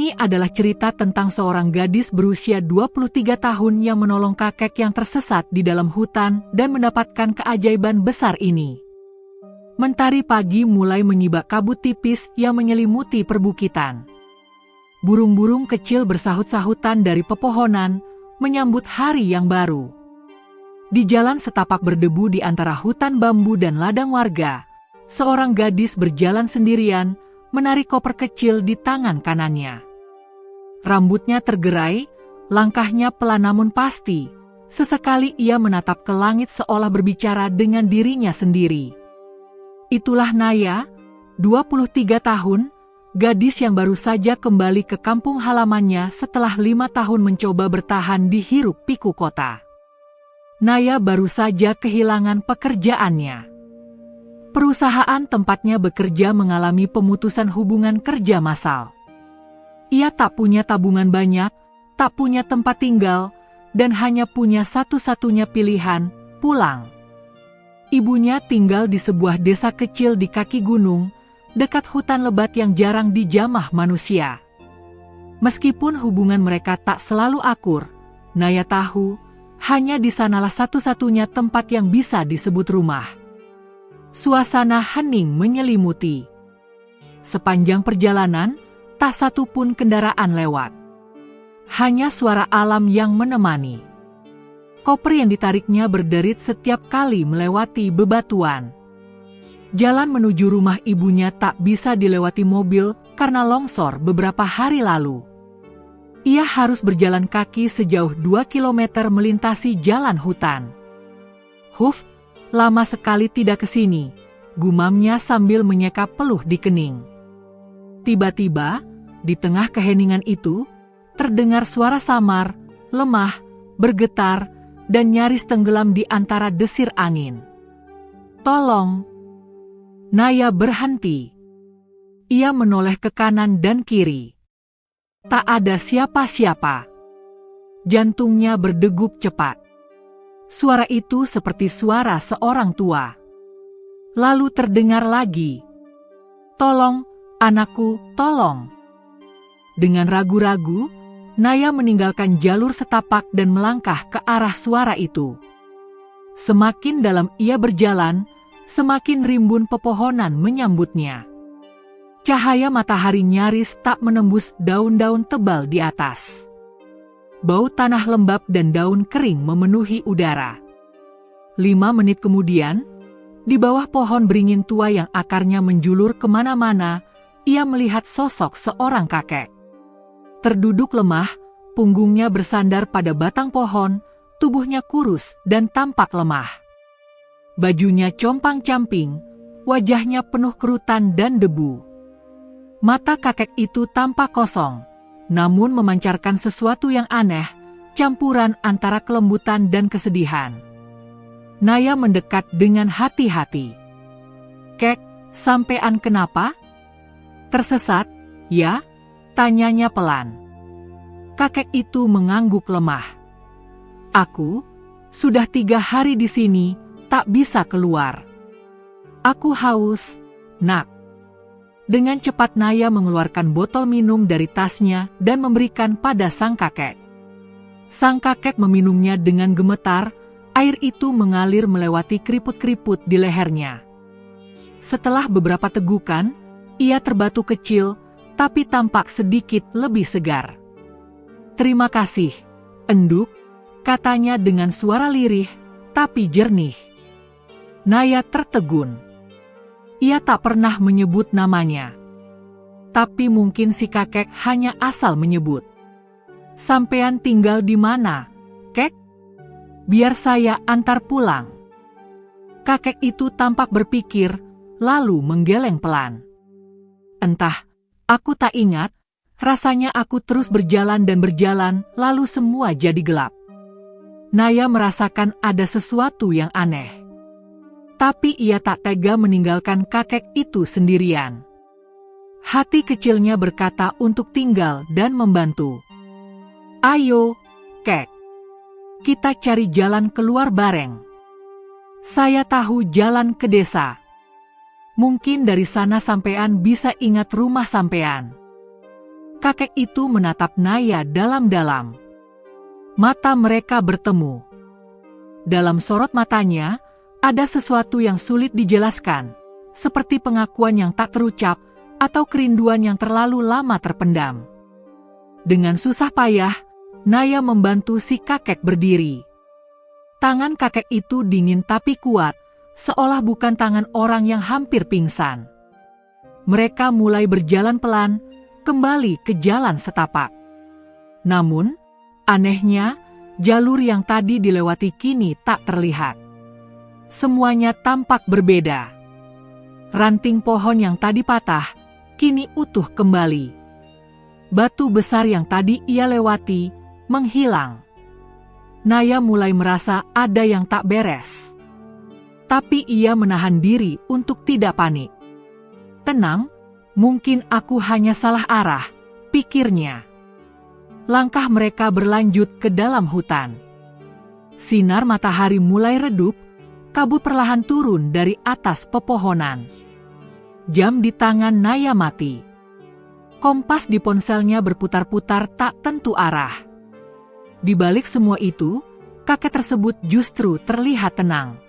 Ini adalah cerita tentang seorang gadis berusia 23 tahun yang menolong kakek yang tersesat di dalam hutan dan mendapatkan keajaiban besar ini. Mentari pagi mulai menyibak kabut tipis yang menyelimuti perbukitan. Burung-burung kecil bersahut-sahutan dari pepohonan, menyambut hari yang baru. Di jalan setapak berdebu di antara hutan bambu dan ladang warga, seorang gadis berjalan sendirian, menarik koper kecil di tangan kanannya. Rambutnya tergerai, langkahnya pelan namun pasti. Sesekali ia menatap ke langit seolah berbicara dengan dirinya sendiri. Itulah Naya, 23 tahun, gadis yang baru saja kembali ke kampung halamannya setelah 5 tahun mencoba bertahan di hiruk-pikuk kota. Naya baru saja kehilangan pekerjaannya. Perusahaan tempatnya bekerja mengalami pemutusan hubungan kerja massal. Ia tak punya tabungan banyak, tak punya tempat tinggal, dan hanya punya satu-satunya pilihan, pulang. Ibunya tinggal di sebuah desa kecil di kaki gunung, dekat hutan lebat yang jarang dijamah manusia. Meskipun hubungan mereka tak selalu akur, Naya tahu, hanya di sanalah satu-satunya tempat yang bisa disebut rumah. Suasana hening menyelimuti. Sepanjang perjalanan, tak satu pun kendaraan lewat. Hanya suara alam yang menemani. Koper yang ditariknya berderit setiap kali melewati bebatuan. Jalan menuju rumah ibunya tak bisa dilewati mobil karena longsor beberapa hari lalu. Ia harus berjalan kaki sejauh 2 kilometer melintasi jalan hutan. Huf! Lama sekali tidak ke sini, gumamnya sambil menyeka peluh di kening. Tiba-tiba, di tengah keheningan itu, terdengar suara samar, lemah, bergetar, dan nyaris tenggelam di antara desir angin. Tolong! Naya berhenti. Ia menoleh ke kanan dan kiri. Tak ada siapa-siapa. Jantungnya berdegup cepat. Suara itu seperti suara seorang tua. Lalu terdengar lagi. Tolong, anakku, tolong. Dengan ragu-ragu, Naya meninggalkan jalur setapak dan melangkah ke arah suara itu. Semakin dalam ia berjalan, semakin rimbun pepohonan menyambutnya. Cahaya matahari nyaris tak menembus daun-daun tebal di atas. Bau tanah lembab dan daun kering memenuhi udara. 5 menit kemudian, di bawah pohon beringin tua yang akarnya menjulur kemana-mana, ia melihat sosok seorang kakek. Terduduk lemah, punggungnya bersandar pada batang pohon, tubuhnya kurus dan tampak lemah. Bajunya compang-camping, wajahnya penuh kerutan dan debu. Mata kakek itu tampak kosong, namun memancarkan sesuatu yang aneh, campuran antara kelembutan dan kesedihan. Naya mendekat dengan hati-hati. Kek, sampean kenapa? Tersesat, ya? Tanyanya pelan. Kakek itu mengangguk lemah. Aku, sudah 3 hari di sini, tak bisa keluar. Aku haus, nak. Dengan cepat Naya mengeluarkan botol minum dari tasnya dan memberikan pada sang kakek. Sang kakek meminumnya dengan gemetar, air itu mengalir melewati keriput-keriput di lehernya. Setelah beberapa tegukan, ia terbatu kecil, tapi tampak sedikit lebih segar. Terima kasih, enduk, katanya dengan suara lirih, tapi jernih. Naya tertegun. Ia tak pernah menyebut namanya. Tapi mungkin si kakek hanya asal menyebut. Sampean tinggal di mana, kek? Biar saya antar pulang. Kakek itu tampak berpikir, lalu menggeleng pelan. Entah, aku tak ingat, rasanya aku terus berjalan dan berjalan, lalu semua jadi gelap. Naya merasakan ada sesuatu yang aneh. Tapi ia tak tega meninggalkan kakek itu sendirian. Hati kecilnya berkata untuk tinggal dan membantu. Ayo, kek. Kita cari jalan keluar bareng. Saya tahu jalan ke desa. Mungkin dari sana sampean bisa ingat rumah sampean. Kakek itu menatap Naya dalam-dalam. Mata mereka bertemu. Dalam sorot matanya, ada sesuatu yang sulit dijelaskan, seperti pengakuan yang tak terucap atau kerinduan yang terlalu lama terpendam. Dengan susah payah, Naya membantu si kakek berdiri. Tangan kakek itu dingin tapi kuat, seolah bukan tangan orang yang hampir pingsan. Mereka mulai berjalan pelan, kembali ke jalan setapak. Namun, anehnya, jalur yang tadi dilewati kini tak terlihat. Semuanya tampak berbeda. Ranting pohon yang tadi patah, kini utuh kembali. Batu besar yang tadi ia lewati, menghilang. Naya mulai merasa ada yang tak beres. Tapi ia menahan diri untuk tidak panik. Tenang, mungkin aku hanya salah arah, pikirnya. Langkah mereka berlanjut ke dalam hutan. Sinar matahari mulai redup, kabut perlahan turun dari atas pepohonan. Jam di tangan Naya mati. Kompas di ponselnya berputar-putar tak tentu arah. Di balik semua itu, kakek tersebut justru terlihat tenang.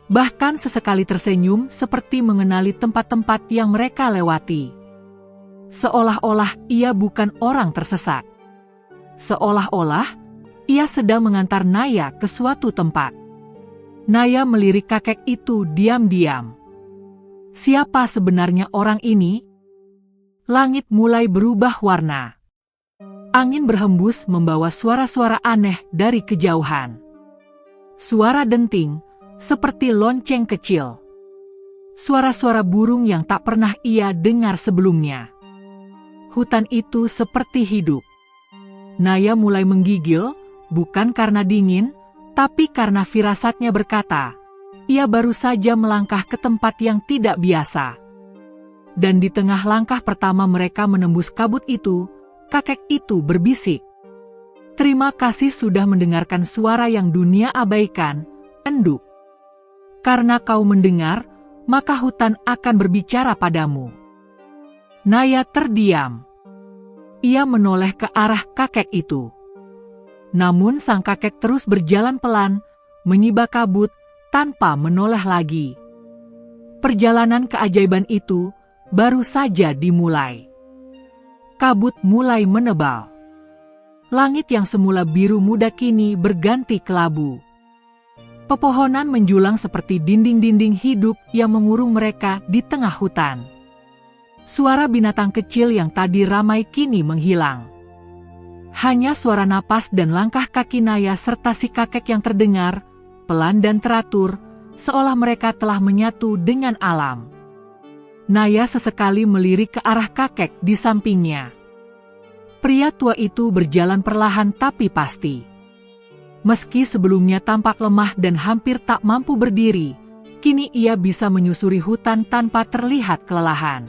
Bahkan sesekali tersenyum seperti mengenali tempat-tempat yang mereka lewati. Seolah-olah ia bukan orang tersesat. Seolah-olah ia sedang mengantar Naya ke suatu tempat. Naya melirik kakek itu diam-diam. Siapa sebenarnya orang ini? Langit mulai berubah warna. Angin berhembus membawa suara-suara aneh dari kejauhan. Suara denting, seperti lonceng kecil. Suara-suara burung yang tak pernah ia dengar sebelumnya. Hutan itu seperti hidup. Naya mulai menggigil, bukan karena dingin, tapi karena firasatnya berkata, ia baru saja melangkah ke tempat yang tidak biasa. Dan di tengah langkah pertama mereka menembus kabut itu, kakek itu berbisik. Terima kasih sudah mendengarkan suara yang dunia abaikan, enduk. Karena kau mendengar, maka hutan akan berbicara padamu. Naya terdiam. Ia menoleh ke arah kakek itu. Namun sang kakek terus berjalan pelan, menyibak kabut, tanpa menoleh lagi. Perjalanan keajaiban itu baru saja dimulai. Kabut mulai menebal. Langit yang semula biru muda kini berganti kelabu. Pepohonan menjulang seperti dinding-dinding hidup yang mengurung mereka di tengah hutan. Suara binatang kecil yang tadi ramai kini menghilang. Hanya suara napas dan langkah kaki Naya serta si kakek yang terdengar, pelan dan teratur, seolah mereka telah menyatu dengan alam. Naya sesekali melirik ke arah kakek di sampingnya. Pria tua itu berjalan perlahan tapi pasti. Meski sebelumnya tampak lemah dan hampir tak mampu berdiri, kini ia bisa menyusuri hutan tanpa terlihat kelelahan.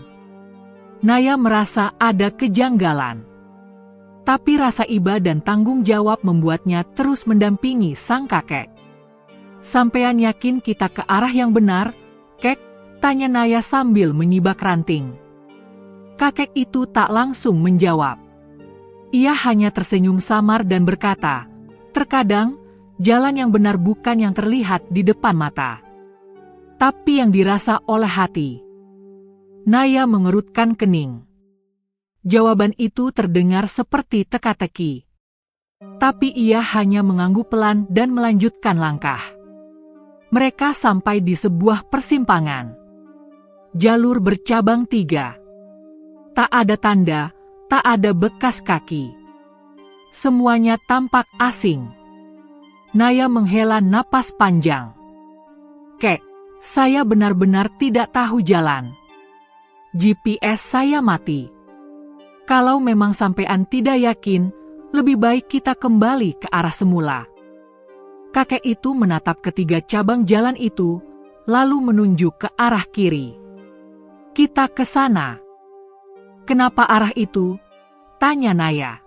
Naya merasa ada kejanggalan. Tapi rasa iba dan tanggung jawab membuatnya terus mendampingi sang kakek. Sampean yakin kita ke arah yang benar, kek? Tanya Naya sambil menyibak ranting. Kakek itu tak langsung menjawab. Ia hanya tersenyum samar dan berkata, terkadang, jalan yang benar bukan yang terlihat di depan mata, tapi yang dirasa oleh hati. Naya mengerutkan kening. Jawaban itu terdengar seperti teka-teki. Tapi ia hanya mengangguk pelan dan melanjutkan langkah. Mereka sampai di sebuah persimpangan. Jalur bercabang 3. Tak ada tanda, tak ada bekas kaki. Semuanya tampak asing. Naya menghela napas panjang. Kek, saya benar-benar tidak tahu jalan. GPS saya mati. Kalau memang sampean tidak yakin, lebih baik kita kembali ke arah semula. Kakek itu menatap ketiga cabang jalan itu, lalu menunjuk ke arah kiri. Kita ke sana. Kenapa arah itu? Tanya Naya.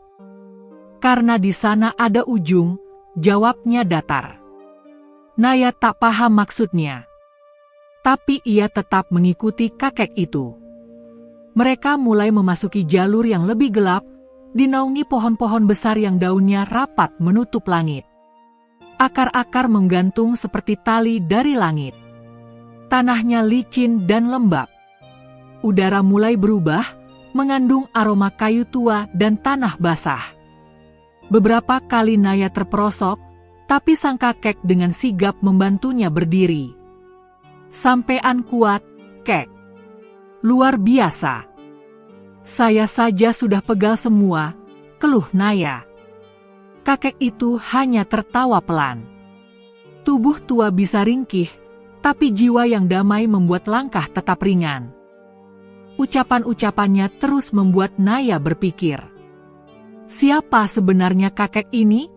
Karena di sana ada ujung, jawabnya datar. Naya tak paham maksudnya. Tapi ia tetap mengikuti kakek itu. Mereka mulai memasuki jalur yang lebih gelap, dinaungi pohon-pohon besar yang daunnya rapat menutup langit. Akar-akar menggantung seperti tali dari langit. Tanahnya licin dan lembab. Udara mulai berubah, mengandung aroma kayu tua dan tanah basah. Beberapa kali Naya terperosok, tapi sang kakek dengan sigap membantunya berdiri. "Sampean kuat, Kek. Luar biasa." "Saya saja sudah pegal semua," keluh Naya. Kakek itu hanya tertawa pelan. Tubuh tua bisa ringkih, tapi jiwa yang damai membuat langkah tetap ringan. Ucapan-ucapannya terus membuat Naya berpikir. Siapa sebenarnya kakek ini?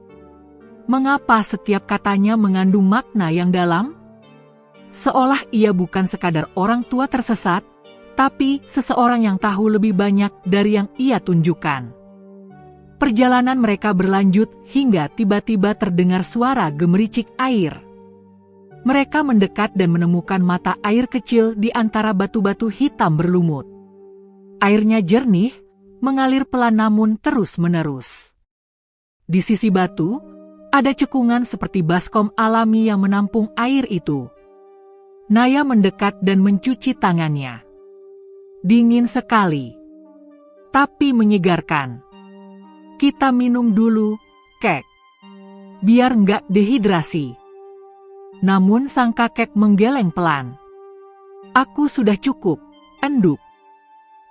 Mengapa setiap katanya mengandung makna yang dalam? Seolah ia bukan sekadar orang tua tersesat, tapi seseorang yang tahu lebih banyak dari yang ia tunjukkan. Perjalanan mereka berlanjut hingga tiba-tiba terdengar suara gemericik air. Mereka mendekat dan menemukan mata air kecil di antara batu-batu hitam berlumut. Airnya jernih, mengalir pelan namun terus-menerus. Di sisi batu, ada cekungan seperti baskom alami yang menampung air itu. Naya mendekat dan mencuci tangannya. Dingin sekali, tapi menyegarkan. "Kita minum dulu, Kek, biar nggak dehidrasi." Namun sang kakek menggeleng pelan. "Aku sudah cukup, enduk.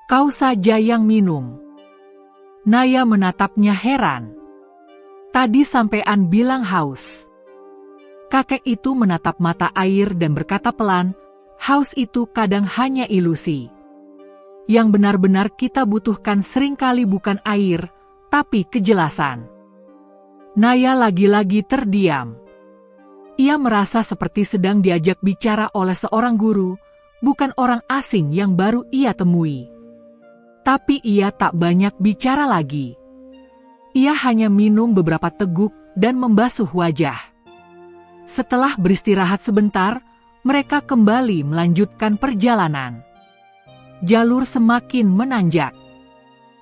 Kau saja yang minum." Naya menatapnya heran. "Tadi sampean bilang haus." Kakek itu menatap mata air dan berkata pelan, "Haus itu kadang hanya ilusi. Yang benar-benar kita butuhkan seringkali bukan air, tapi kejelasan." Naya lagi-lagi terdiam. Ia merasa seperti sedang diajak bicara oleh seorang guru, bukan orang asing yang baru ia temui. Tapi ia tak banyak bicara lagi. Ia hanya minum beberapa teguk dan membasuh wajah. Setelah beristirahat sebentar, mereka kembali melanjutkan perjalanan. Jalur semakin menanjak,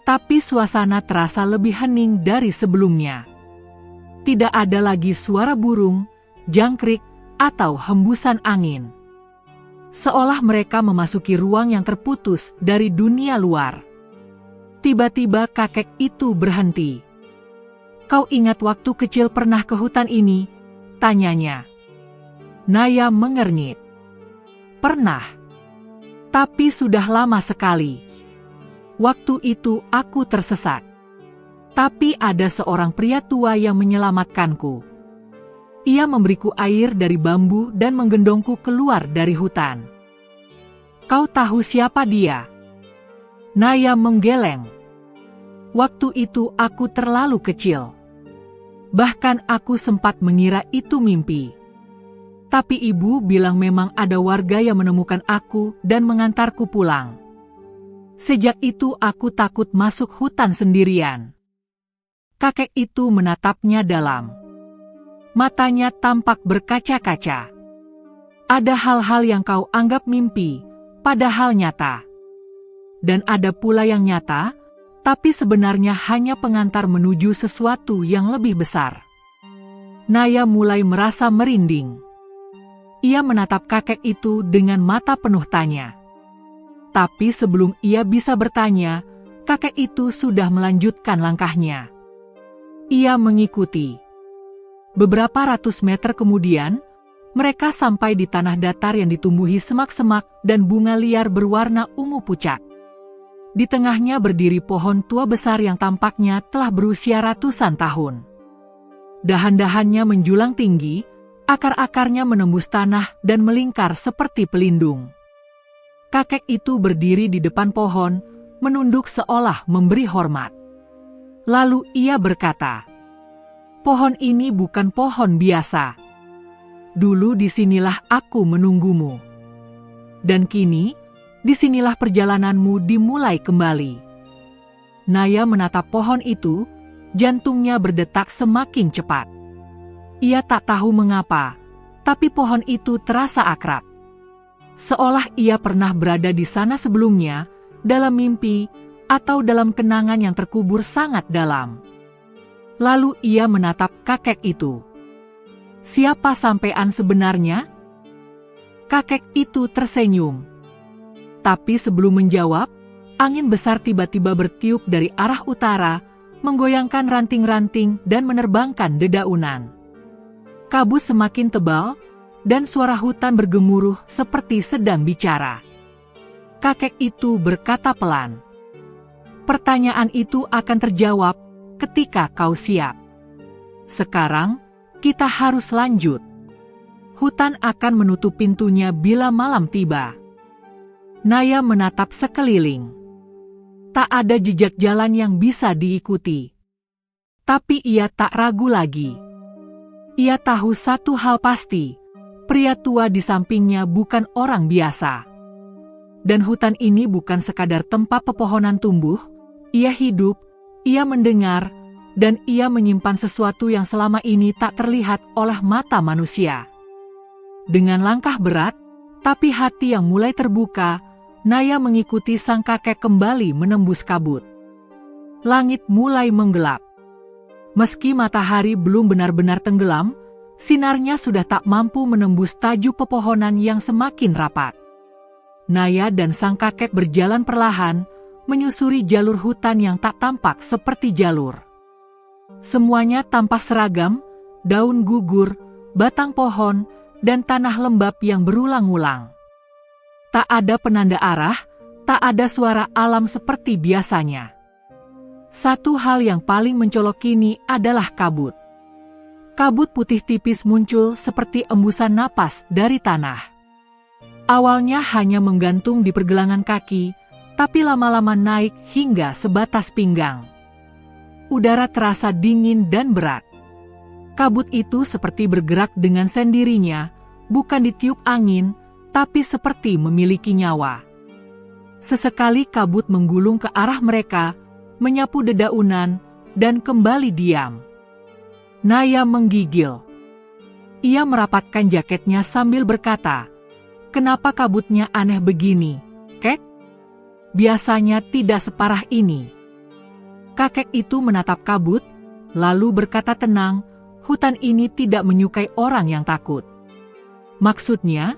tapi suasana terasa lebih hening dari sebelumnya. Tidak ada lagi suara burung, jangkrik, atau hembusan angin. Seolah mereka memasuki ruang yang terputus dari dunia luar. Tiba-tiba kakek itu berhenti. "Kau ingat waktu kecil pernah ke hutan ini?" tanyanya. Naya mengernyit. "Pernah. Tapi sudah lama sekali. Waktu itu aku tersesat. Tapi ada seorang pria tua yang menyelamatkanku. Ia memberiku air dari bambu dan menggendongku keluar dari hutan." "Kau tahu siapa dia?" Naya menggeleng. "Waktu itu aku terlalu kecil. Bahkan aku sempat mengira itu mimpi. Tapi ibu bilang memang ada warga yang menemukan aku dan mengantarku pulang. Sejak itu aku takut masuk hutan sendirian." Kakek itu menatapnya dalam. Matanya tampak berkaca-kaca. "Ada hal-hal yang kau anggap mimpi, padahal nyata. Dan ada pula yang nyata, tapi sebenarnya hanya pengantar menuju sesuatu yang lebih besar." Naya mulai merasa merinding. Ia menatap kakek itu dengan mata penuh tanya. Tapi sebelum ia bisa bertanya, kakek itu sudah melanjutkan langkahnya. Ia mengikuti. Beberapa ratus meter kemudian, mereka sampai di tanah datar yang ditumbuhi semak-semak dan bunga liar berwarna ungu pucat. Di tengahnya berdiri pohon tua besar yang tampaknya telah berusia ratusan tahun. Dahan-dahannya menjulang tinggi, akar-akarnya menembus tanah dan melingkar seperti pelindung. Kakek itu berdiri di depan pohon, menunduk seolah memberi hormat. Lalu ia berkata, "Pohon ini bukan pohon biasa. Dulu disinilah aku menunggumu. Dan kini, disinilah perjalananmu dimulai kembali." Naya menatap pohon itu, jantungnya berdetak semakin cepat. Ia tak tahu mengapa, tapi pohon itu terasa akrab. Seolah ia pernah berada di sana sebelumnya, dalam mimpi, atau dalam kenangan yang terkubur sangat dalam. Lalu ia menatap kakek itu. "Siapa sampean sebenarnya?" Kakek itu tersenyum. Tapi sebelum menjawab, angin besar tiba-tiba bertiup dari arah utara, menggoyangkan ranting-ranting dan menerbangkan dedaunan. Kabut semakin tebal, dan suara hutan bergemuruh seperti sedang bicara. Kakek itu berkata pelan, "Pertanyaan itu akan terjawab ketika kau siap. Sekarang, kita harus lanjut. Hutan akan menutup pintunya bila malam tiba." Naya menatap sekeliling. Tak ada jejak jalan yang bisa diikuti. Tapi ia tak ragu lagi. Ia tahu satu hal pasti, pria tua di sampingnya bukan orang biasa. Dan hutan ini bukan sekadar tempat pepohonan tumbuh, ia hidup, ia mendengar, dan ia menyimpan sesuatu yang selama ini tak terlihat oleh mata manusia. Dengan langkah berat, tapi hati yang mulai terbuka, Naya mengikuti sang kakek kembali menembus kabut. Langit mulai menggelap. Meski matahari belum benar-benar tenggelam, sinarnya sudah tak mampu menembus tajuk pepohonan yang semakin rapat. Naya dan sang kakek berjalan perlahan, menyusuri jalur hutan yang tak tampak seperti jalur. Semuanya tampak seragam, daun gugur, batang pohon, dan tanah lembab yang berulang-ulang. Tak ada penanda arah, tak ada suara alam seperti biasanya. Satu hal yang paling mencolok kini adalah kabut. Kabut putih tipis muncul seperti embusan napas dari tanah. Awalnya hanya menggantung di pergelangan kaki, tapi lama-lama naik hingga sebatas pinggang. Udara terasa dingin dan berat. Kabut itu seperti bergerak dengan sendirinya, bukan ditiup angin, tapi seperti memiliki nyawa. Sesekali kabut menggulung ke arah mereka, menyapu dedaunan, dan kembali diam. Naya menggigil. Ia merapatkan jaketnya sambil berkata, "Kenapa kabutnya aneh begini, kek? Biasanya tidak separah ini." Kakek itu menatap kabut, lalu berkata tenang, "Hutan ini tidak menyukai orang yang takut." "Maksudnya?"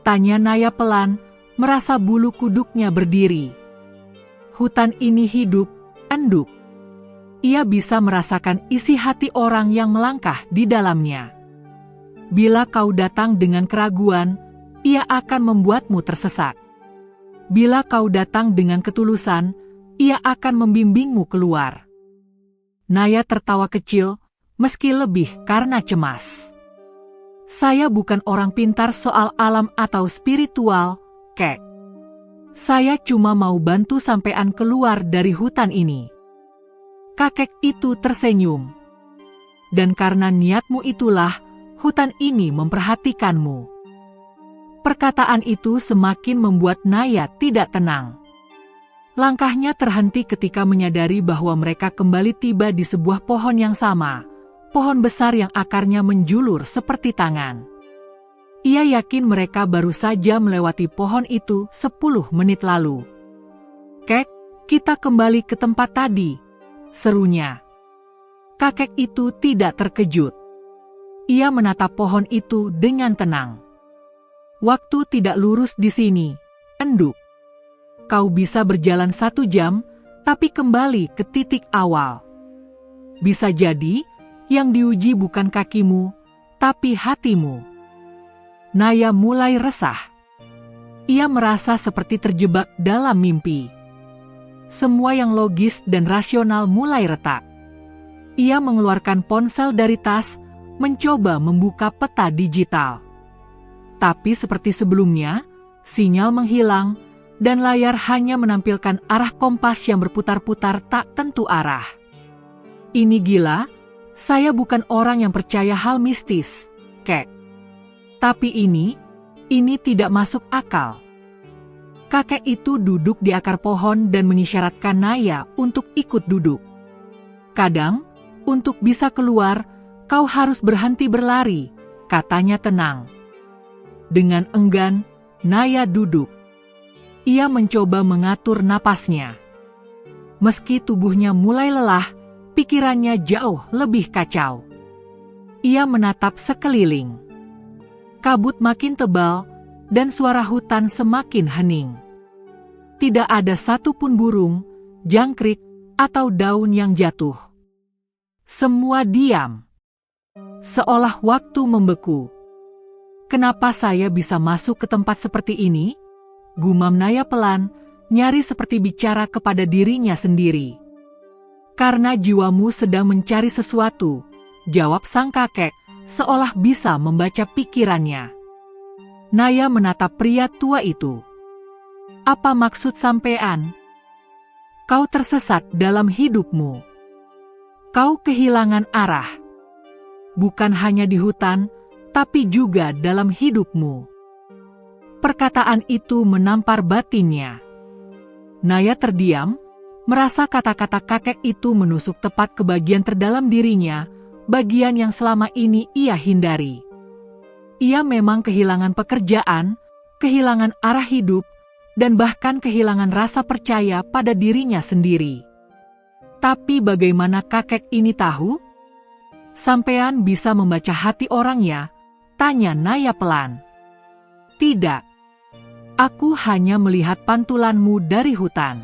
tanya Naya pelan, merasa bulu kuduknya berdiri. "Hutan ini hidup, enduk. Ia bisa merasakan isi hati orang yang melangkah di dalamnya. Bila kau datang dengan keraguan, ia akan membuatmu tersesat. Bila kau datang dengan ketulusan, ia akan membimbingmu keluar." Naya tertawa kecil, meski lebih karena cemas. "Saya bukan orang pintar soal alam atau spiritual, kek. Saya cuma mau bantu sampean keluar dari hutan ini." Kakek itu tersenyum. "Dan karena niatmu itulah, hutan ini memperhatikanmu." Perkataan itu semakin membuat Naya tidak tenang. Langkahnya terhenti ketika menyadari bahwa mereka kembali tiba di sebuah pohon yang sama, pohon besar yang akarnya menjulur seperti tangan. Ia yakin mereka baru saja melewati pohon itu 10 menit lalu. "Kek, kita kembali ke tempat tadi," serunya. Kakek itu tidak terkejut. Ia menatap pohon itu dengan tenang. "Waktu tidak lurus di sini, enduk. Kau bisa berjalan 1 jam, tapi kembali ke titik awal. Bisa jadi, yang diuji bukan kakimu, tapi hatimu." Naya mulai resah. Ia merasa seperti terjebak dalam mimpi. Semua yang logis dan rasional mulai retak. Ia mengeluarkan ponsel dari tas, mencoba membuka peta digital. Tapi seperti sebelumnya, sinyal menghilang, dan layar hanya menampilkan arah kompas yang berputar-putar tak tentu arah. "Ini gila, saya bukan orang yang percaya hal mistis, kek. Tapi ini tidak masuk akal." Kakek itu duduk di akar pohon dan mengisyaratkan Naya untuk ikut duduk. "Kadang, untuk bisa keluar, kau harus berhenti berlari," katanya tenang. Dengan enggan, Naya duduk. Ia mencoba mengatur napasnya. Meski tubuhnya mulai lelah, pikirannya jauh lebih kacau. Ia menatap sekeliling. Kabut makin tebal, dan suara hutan semakin hening. Tidak ada satupun burung, jangkrik, atau daun yang jatuh. Semua diam. Seolah waktu membeku. Kenapa saya bisa masuk ke tempat seperti ini? Gumam Naya pelan, nyaris seperti bicara kepada dirinya sendiri. Karena jiwamu sedang mencari sesuatu, jawab sang kakek, seolah bisa membaca pikirannya. Naya menatap pria tua itu. Apa maksud sampean? Kau tersesat dalam hidupmu. Kau kehilangan arah. Bukan hanya di hutan, tapi juga dalam hidupmu. Perkataan itu menampar batinnya. Naya terdiam, merasa kata-kata kakek itu menusuk tepat ke bagian terdalam dirinya, bagian yang selama ini ia hindari. Ia memang kehilangan pekerjaan, kehilangan arah hidup, dan bahkan kehilangan rasa percaya pada dirinya sendiri. Tapi bagaimana kakek ini tahu? Sampean bisa membaca hati orangnya? Tanya Naya pelan. Tidak. Aku hanya melihat pantulanmu dari hutan.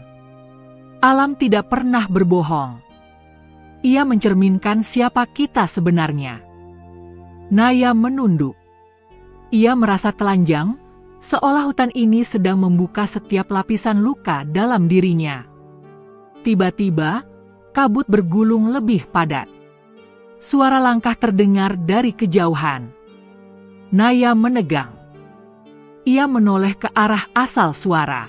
Alam tidak pernah berbohong. Ia mencerminkan siapa kita sebenarnya. Naya menunduk. Ia merasa telanjang, seolah hutan ini sedang membuka setiap lapisan luka dalam dirinya. Tiba-tiba, kabut bergulung lebih padat. Suara langkah terdengar dari kejauhan. Naya menegang. Ia menoleh ke arah asal suara.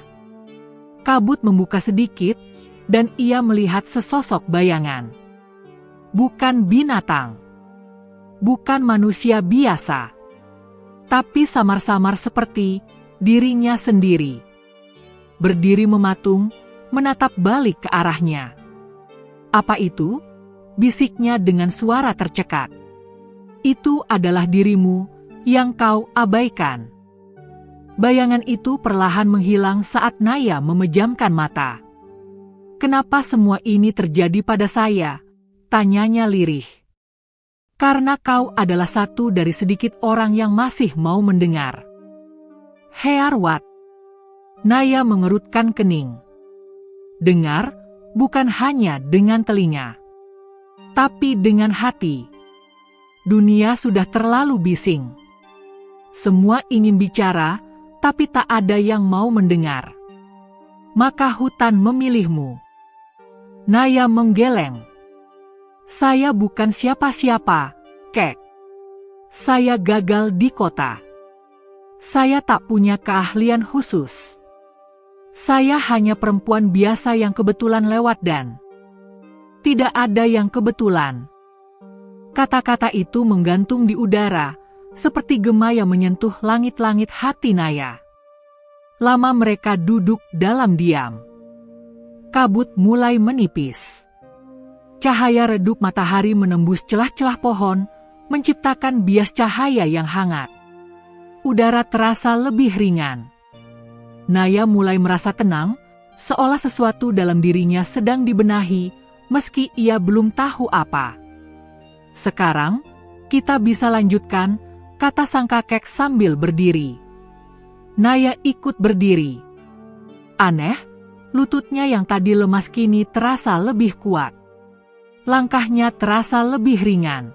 Kabut membuka sedikit, dan ia melihat sesosok bayangan. Bukan binatang. Bukan manusia biasa. Tapi samar-samar seperti dirinya sendiri. Berdiri mematung, menatap balik ke arahnya. Apa itu? Bisiknya dengan suara tercekat. Itu adalah dirimu yang kau abaikan. Bayangan itu perlahan menghilang saat Naya memejamkan mata. Kenapa semua ini terjadi pada saya? Tanyanya lirih. Karena kau adalah satu dari sedikit orang yang masih mau mendengar. Hearwat. Naya mengerutkan kening. Dengar, bukan hanya dengan telinga, tapi dengan hati. Dunia sudah terlalu bising. Semua ingin bicara, tapi tak ada yang mau mendengar. Maka hutan memilihmu. Naya menggeleng. Saya bukan siapa-siapa, Kek. Saya gagal di kota. Saya tak punya keahlian khusus. Saya hanya perempuan biasa yang kebetulan lewat dan tidak ada yang kebetulan. Kata-kata itu menggantung di udara, seperti gema yang menyentuh langit-langit hati Naya. Lama mereka duduk dalam diam. Kabut mulai menipis. Cahaya redup matahari menembus celah-celah pohon, menciptakan bias cahaya yang hangat. Udara terasa lebih ringan. Naya mulai merasa tenang, seolah sesuatu dalam dirinya sedang dibenahi, meski ia belum tahu apa. Sekarang, kita bisa lanjutkan, kata sang kakek sambil berdiri. Naya ikut berdiri. Aneh, lututnya yang tadi lemas kini terasa lebih kuat. Langkahnya terasa lebih ringan.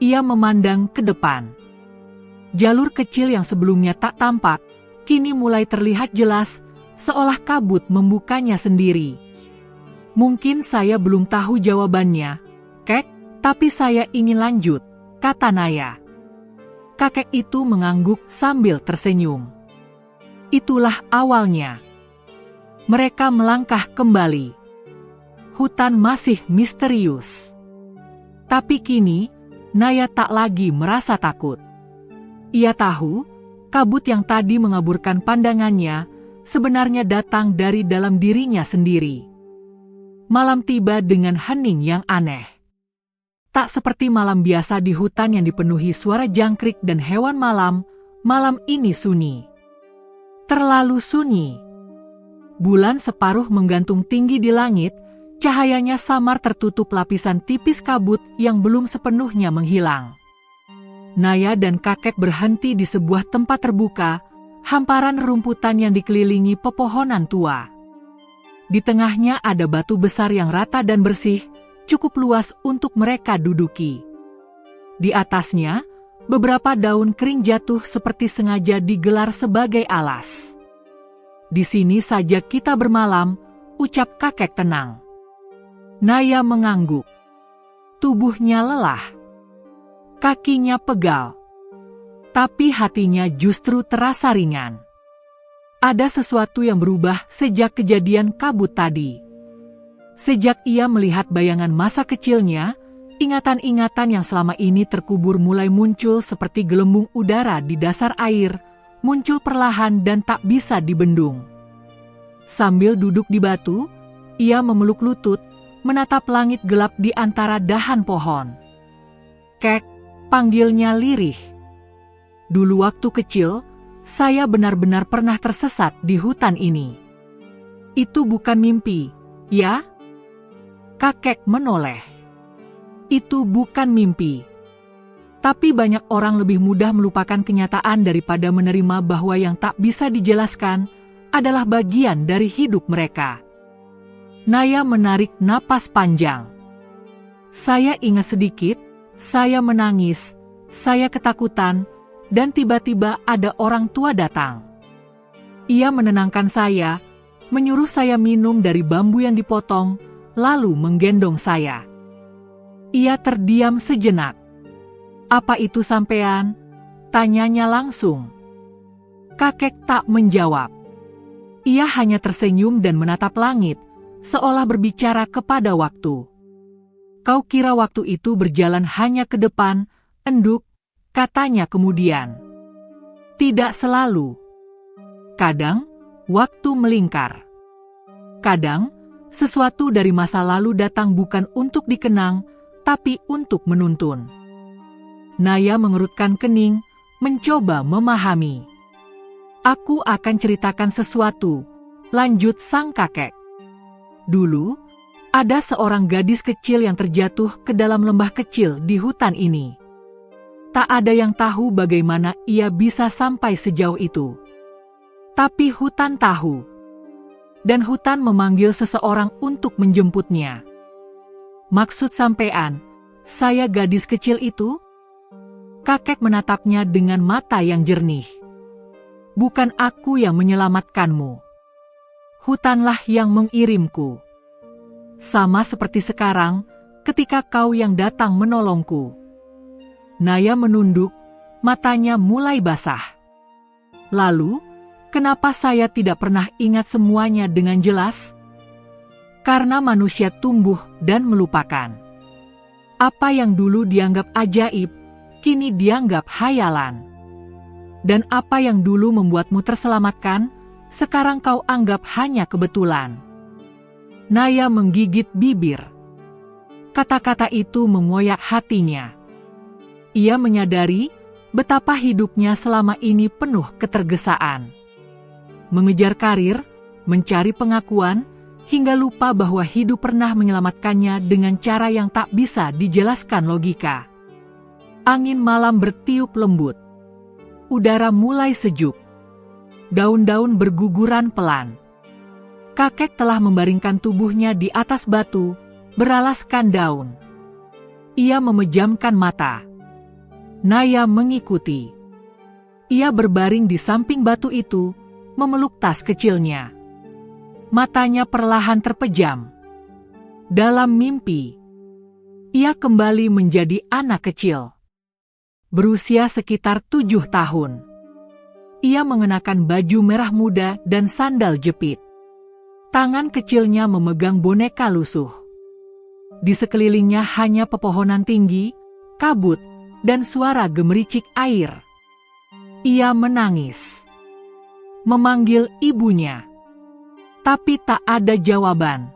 Ia memandang ke depan. Jalur kecil yang sebelumnya tak tampak, kini mulai terlihat jelas, seolah kabut membukanya sendiri. Mungkin saya belum tahu jawabannya, Kek, tapi saya ingin lanjut, kata Naya. Kakek itu mengangguk sambil tersenyum. Itulah awalnya. Mereka melangkah kembali. Hutan masih misterius. Tapi kini, Naya tak lagi merasa takut. Ia tahu, kabut yang tadi mengaburkan pandangannya, sebenarnya datang dari dalam dirinya sendiri. Malam tiba dengan hening yang aneh. Tak seperti malam biasa di hutan yang dipenuhi suara jangkrik dan hewan malam, malam ini sunyi. Terlalu sunyi. Bulan separuh menggantung tinggi di langit, cahayanya samar tertutup lapisan tipis kabut yang belum sepenuhnya menghilang. Naya dan kakek berhenti di sebuah tempat terbuka, hamparan rumputan yang dikelilingi pepohonan tua. Di tengahnya ada batu besar yang rata dan bersih, cukup luas untuk mereka duduki. Di atasnya, beberapa daun kering jatuh seperti sengaja digelar sebagai alas. "Di sini saja kita bermalam," ucap kakek tenang. Naya mengangguk. Tubuhnya lelah. Kakinya pegal. Tapi hatinya justru terasa ringan. Ada sesuatu yang berubah sejak kejadian kabut tadi. Sejak ia melihat bayangan masa kecilnya, ingatan-ingatan yang selama ini terkubur mulai muncul seperti gelembung udara di dasar air, muncul perlahan dan tak bisa dibendung. Sambil duduk di batu, ia memeluk lutut, menatap langit gelap di antara dahan pohon. "Kek," panggilnya lirih. "Dulu waktu kecil, saya benar-benar pernah tersesat di hutan ini." "Itu bukan mimpi, ya?" Kakek menoleh. "Itu bukan mimpi. Tapi banyak orang lebih mudah melupakan kenyataan daripada menerima bahwa yang tak bisa dijelaskan adalah bagian dari hidup mereka." Naya menarik napas panjang. "Saya ingat sedikit, saya menangis, saya ketakutan, dan tiba-tiba ada orang tua datang. Ia menenangkan saya, menyuruh saya minum dari bambu yang dipotong, lalu menggendong saya." Ia terdiam sejenak. "Apa itu sampean?" tanyanya langsung. Kakek tak menjawab. Ia hanya tersenyum dan menatap langit, seolah berbicara kepada waktu. "Kau kira waktu itu berjalan hanya ke depan, enduk," katanya kemudian. "Tidak selalu. Kadang, waktu melingkar. Kadang, sesuatu dari masa lalu datang bukan untuk dikenang, tapi untuk menuntun." Naya mengerutkan kening, mencoba memahami. "Aku akan ceritakan sesuatu," lanjut sang kakek. "Dulu, ada seorang gadis kecil yang terjatuh ke dalam lembah kecil di hutan ini. Tak ada yang tahu bagaimana ia bisa sampai sejauh itu. Tapi hutan tahu. Dan hutan memanggil seseorang untuk menjemputnya." "Maksud sampean, saya gadis kecil itu?" Kakek menatapnya dengan mata yang jernih. "Bukan aku yang menyelamatkanmu. Hutanlah yang mengirimku. Sama seperti sekarang, ketika kau yang datang menolongku." Naya menunduk, matanya mulai basah. "Lalu, kenapa saya tidak pernah ingat semuanya dengan jelas?" "Karena manusia tumbuh dan melupakan. Apa yang dulu dianggap ajaib, kini dianggap hayalan. Dan apa yang dulu membuatmu terselamatkan, sekarang kau anggap hanya kebetulan." Naya menggigit bibir. Kata-kata itu mengoyak hatinya. Ia menyadari betapa hidupnya selama ini penuh ketergesaan. Mengejar karir, mencari pengakuan, hingga lupa bahwa hidup pernah menyelamatkannya dengan cara yang tak bisa dijelaskan logika. Angin malam bertiup lembut. Udara mulai sejuk. Daun-daun berguguran pelan. Kakek telah membaringkan tubuhnya di atas batu, beralaskan daun. Ia memejamkan mata. Naya mengikuti. Ia berbaring di samping batu itu, memeluk tas kecilnya. Matanya perlahan terpejam. Dalam mimpi, ia kembali menjadi anak kecil. Berusia sekitar 7 tahun. Ia mengenakan baju merah muda dan sandal jepit. Tangan kecilnya memegang boneka lusuh. Di sekelilingnya hanya pepohonan tinggi, kabut, dan suara gemericik air. Ia menangis. Memanggil ibunya. Tapi tak ada jawaban.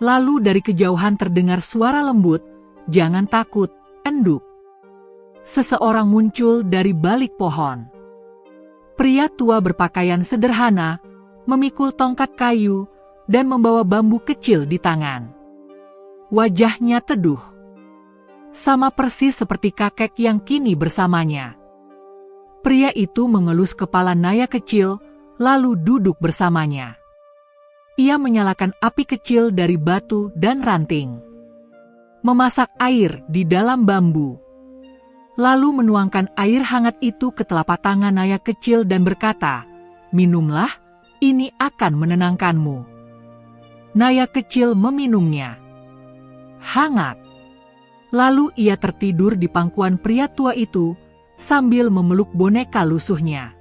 Lalu dari kejauhan terdengar suara lembut, "Jangan takut, enduk." Seseorang muncul dari balik pohon. Pria tua berpakaian sederhana, memikul tongkat kayu, dan membawa bambu kecil di tangan. Wajahnya teduh, sama persis seperti kakek yang kini bersamanya. Pria itu mengelus kepala Naya kecil, lalu duduk bersamanya. Ia menyalakan api kecil dari batu dan ranting, memasak air di dalam bambu, lalu menuangkan air hangat itu ke telapak tangan Naya kecil dan berkata, "Minumlah, ini akan menenangkanmu." Naya kecil meminumnya. Hangat. Lalu ia tertidur di pangkuan pria tua itu sambil memeluk boneka lusuhnya.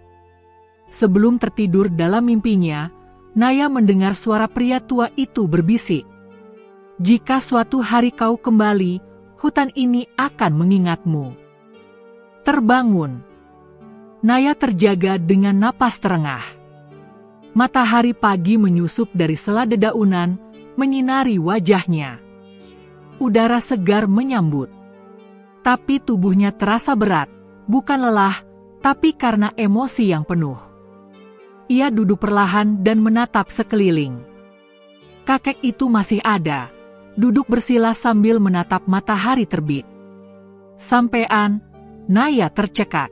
Sebelum tertidur dalam mimpinya, Naya mendengar suara pria tua itu berbisik, "Jika suatu hari kau kembali, hutan ini akan mengingatmu." Terbangun. Naya terjaga dengan napas terengah. Matahari pagi menyusup dari sela dedaunan, menyinari wajahnya. Udara segar menyambut. Tapi tubuhnya terasa berat, bukan lelah, tapi karena emosi yang penuh. Ia duduk perlahan dan menatap sekeliling. Kakek itu masih ada, duduk bersila sambil menatap matahari terbit. Sampean, Naya tercekat.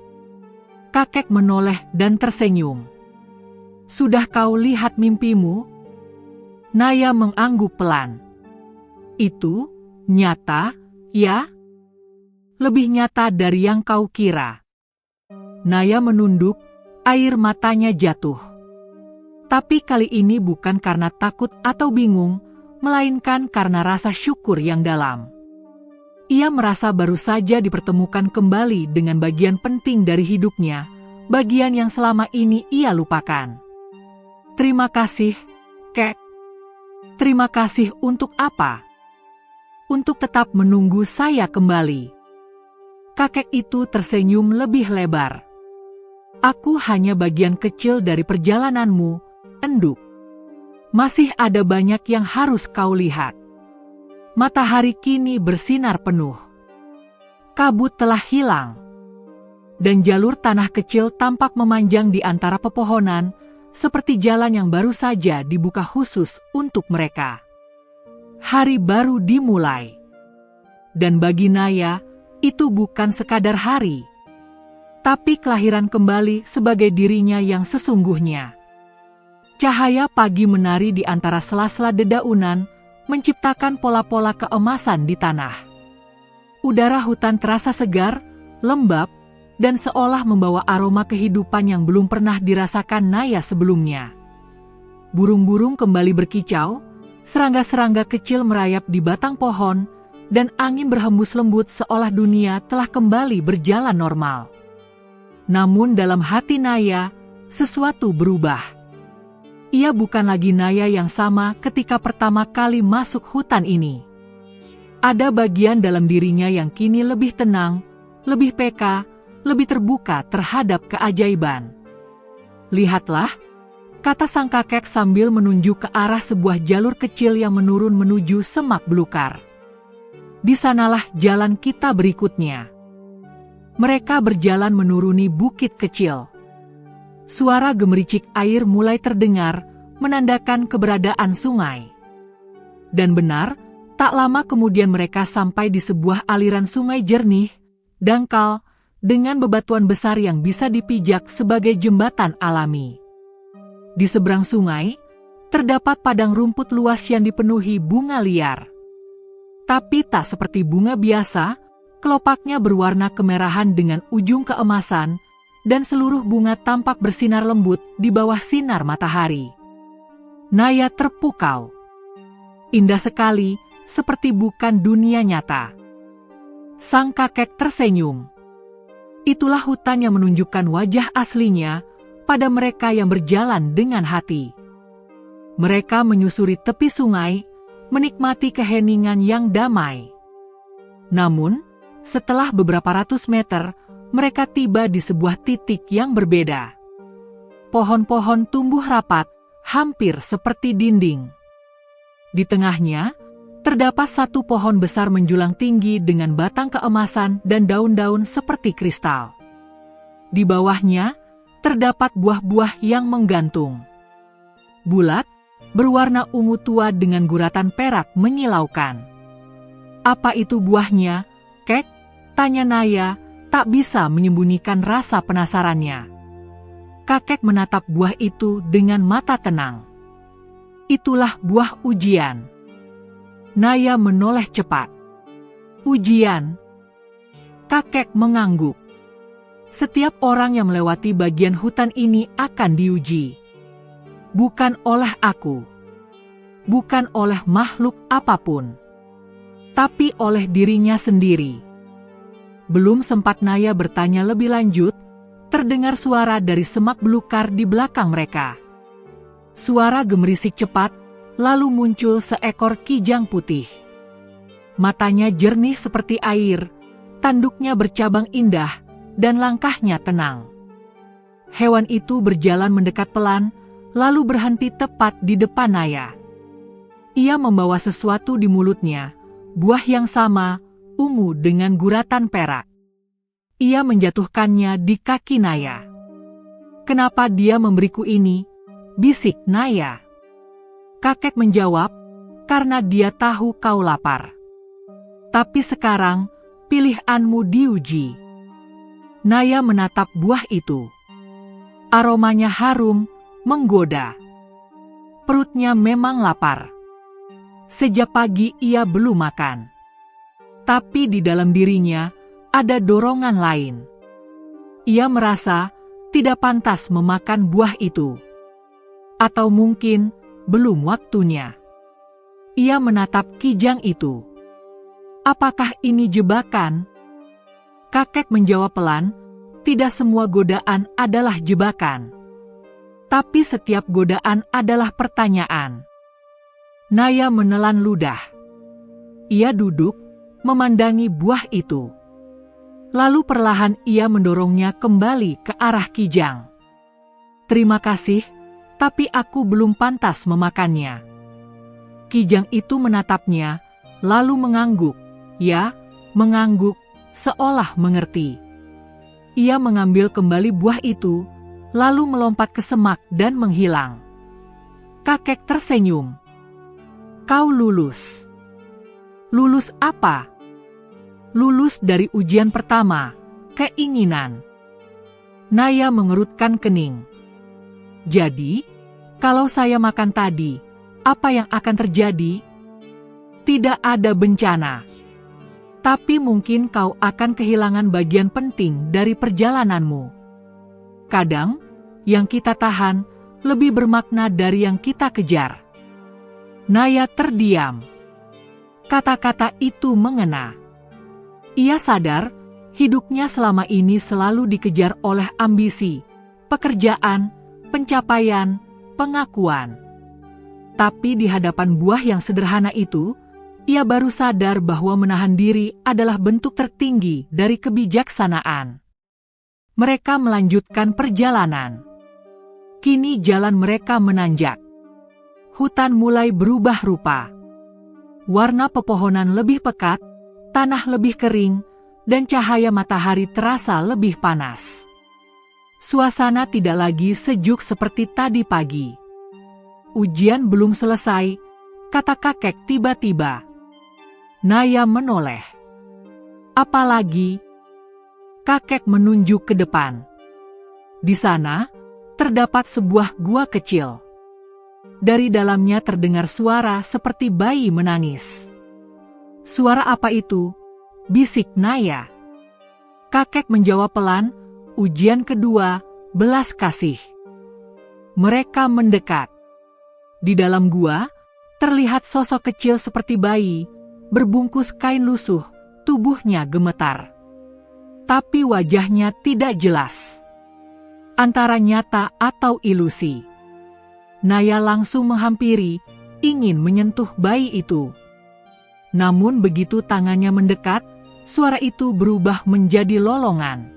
Kakek menoleh dan tersenyum. "Sudah kau lihat mimpimu?" Naya mengangguk pelan. "Itu nyata, ya? Lebih nyata dari yang kau kira." Naya menunduk, air matanya jatuh. Tapi kali ini bukan karena takut atau bingung, melainkan karena rasa syukur yang dalam. Ia merasa baru saja dipertemukan kembali dengan bagian penting dari hidupnya, bagian yang selama ini ia lupakan. "Terima kasih, Kek." "Terima kasih untuk apa?" "Untuk tetap menunggu saya kembali." Kakek itu tersenyum lebih lebar. "Aku hanya bagian kecil dari perjalananmu, Enduk. Masih ada banyak yang harus kau lihat." Matahari kini bersinar penuh. Kabut telah hilang, dan jalur tanah kecil tampak memanjang di antara pepohonan, seperti jalan yang baru saja dibuka khusus untuk mereka. Hari baru dimulai. Dan bagi Naya, itu bukan sekadar hari, tapi kelahiran kembali sebagai dirinya yang sesungguhnya. Cahaya pagi menari di antara sela-sela dedaunan, menciptakan pola-pola keemasan di tanah. Udara hutan terasa segar, lembab, dan seolah membawa aroma kehidupan yang belum pernah dirasakan Naya sebelumnya. Burung-burung kembali berkicau, serangga-serangga kecil merayap di batang pohon, dan angin berhembus lembut seolah dunia telah kembali berjalan normal. Namun dalam hati Naya, sesuatu berubah. Ia bukan lagi Naya yang sama ketika pertama kali masuk hutan ini. Ada bagian dalam dirinya yang kini lebih tenang, lebih peka, lebih terbuka terhadap keajaiban. "Lihatlah," kata sang kakek sambil menunjuk ke arah sebuah jalur kecil yang menurun menuju semak belukar. "Di sanalah jalan kita berikutnya." Mereka berjalan menuruni bukit kecil. Suara gemericik air mulai terdengar, menandakan keberadaan sungai. Dan benar, tak lama kemudian mereka sampai di sebuah aliran sungai jernih, dangkal, dengan bebatuan besar yang bisa dipijak sebagai jembatan alami. Di seberang sungai, terdapat padang rumput luas yang dipenuhi bunga liar. Tapi tak seperti bunga biasa, kelopaknya berwarna kemerahan dengan ujung keemasan, dan seluruh bunga tampak bersinar lembut di bawah sinar matahari. Naya terpukau. Indah sekali, seperti bukan dunia nyata. Sang kakek tersenyum. Itulah hutan yang menunjukkan wajah aslinya pada mereka yang berjalan dengan hati. Mereka menyusuri tepi sungai, menikmati keheningan yang damai. Namun, setelah beberapa ratus meter, mereka tiba di sebuah titik yang berbeda. Pohon-pohon tumbuh rapat, hampir seperti dinding. Di tengahnya, terdapat satu pohon besar menjulang tinggi dengan batang keemasan dan daun-daun seperti kristal. Di bawahnya, terdapat buah-buah yang menggantung. bulat, berwarna ungu tua dengan guratan perak menyilaukan. "Apa itu buahnya, Kek?" tanya Naya, tak bisa menyembunyikan rasa penasarannya. Kakek menatap buah itu dengan mata tenang. "Itulah buah ujian." Naya menoleh cepat. "Ujian?" Kakek mengangguk. "Setiap orang yang melewati bagian hutan ini akan diuji. Bukan oleh aku, bukan oleh makhluk apapun, tapi oleh dirinya sendiri." Belum sempat Naya bertanya lebih lanjut, terdengar suara dari semak belukar di belakang mereka. Suara gemerisik cepat, lalu muncul seekor kijang putih. Matanya jernih seperti air, tanduknya bercabang indah, dan langkahnya tenang. Hewan itu berjalan mendekat pelan, lalu berhenti tepat di depan Naya. Ia membawa sesuatu di mulutnya, buah yang sama, ungu dengan guratan perak. Ia menjatuhkannya di kaki Naya. "Kenapa dia memberiku ini?" bisik Naya. Kakek menjawab, "Karena dia tahu kau lapar. Tapi sekarang, pilihanmu diuji." Naya menatap buah itu. Aromanya harum, menggoda. Perutnya memang lapar. Sejak pagi ia belum makan. Tapi di dalam dirinya ada dorongan lain. Ia merasa tidak pantas memakan buah itu. Atau mungkin belum waktunya. Ia menatap kijang itu. "Apakah ini jebakan?" Kakek menjawab pelan, "Tidak semua godaan adalah jebakan. Tapi setiap godaan adalah pertanyaan." Naya menelan ludah. Ia duduk, memandangi buah itu. Lalu perlahan ia mendorongnya kembali ke arah kijang. "Terima kasih, tapi aku belum pantas memakannya." Kijang itu menatapnya, lalu mengangguk. Ya, mengangguk, seolah mengerti. Ia mengambil kembali buah itu, lalu melompat ke semak dan menghilang. Kakek tersenyum. "Kau lulus." "Lulus apa?" "Lulus dari ujian pertama, keinginan." Naya mengerutkan kening. "Jadi, kalau saya makan tadi, apa yang akan terjadi?" "Tidak ada bencana. Tapi mungkin kau akan kehilangan bagian penting dari perjalananmu. Kadang, yang kita tahan lebih bermakna dari yang kita kejar." Naya terdiam. Kata-kata itu mengena. Ia sadar, hidupnya selama ini selalu dikejar oleh ambisi, pekerjaan, pencapaian, pengakuan. Tapi di hadapan buah yang sederhana itu, ia baru sadar bahwa menahan diri adalah bentuk tertinggi dari kebijaksanaan. Mereka melanjutkan perjalanan. Kini jalan mereka menanjak. Hutan mulai berubah rupa. Warna pepohonan lebih pekat, tanah lebih kering, dan cahaya matahari terasa lebih panas. Suasana tidak lagi sejuk seperti tadi pagi. "Ujian belum selesai," kata kakek tiba-tiba. Naya menoleh. "Apalagi?" Kakek menunjuk ke depan. Di sana, terdapat sebuah gua kecil. Dari dalamnya terdengar suara seperti bayi menangis. "Suara apa itu?" bisik Naya. Kakek menjawab pelan, "Ujian kedua, belas kasih." Mereka mendekat. Di dalam gua, terlihat sosok kecil seperti bayi, berbungkus kain lusuh, tubuhnya gemetar. Tapi wajahnya tidak jelas. Antara nyata atau ilusi. Naya langsung menghampiri, ingin menyentuh bayi itu. Namun begitu tangannya mendekat, suara itu berubah menjadi lolongan.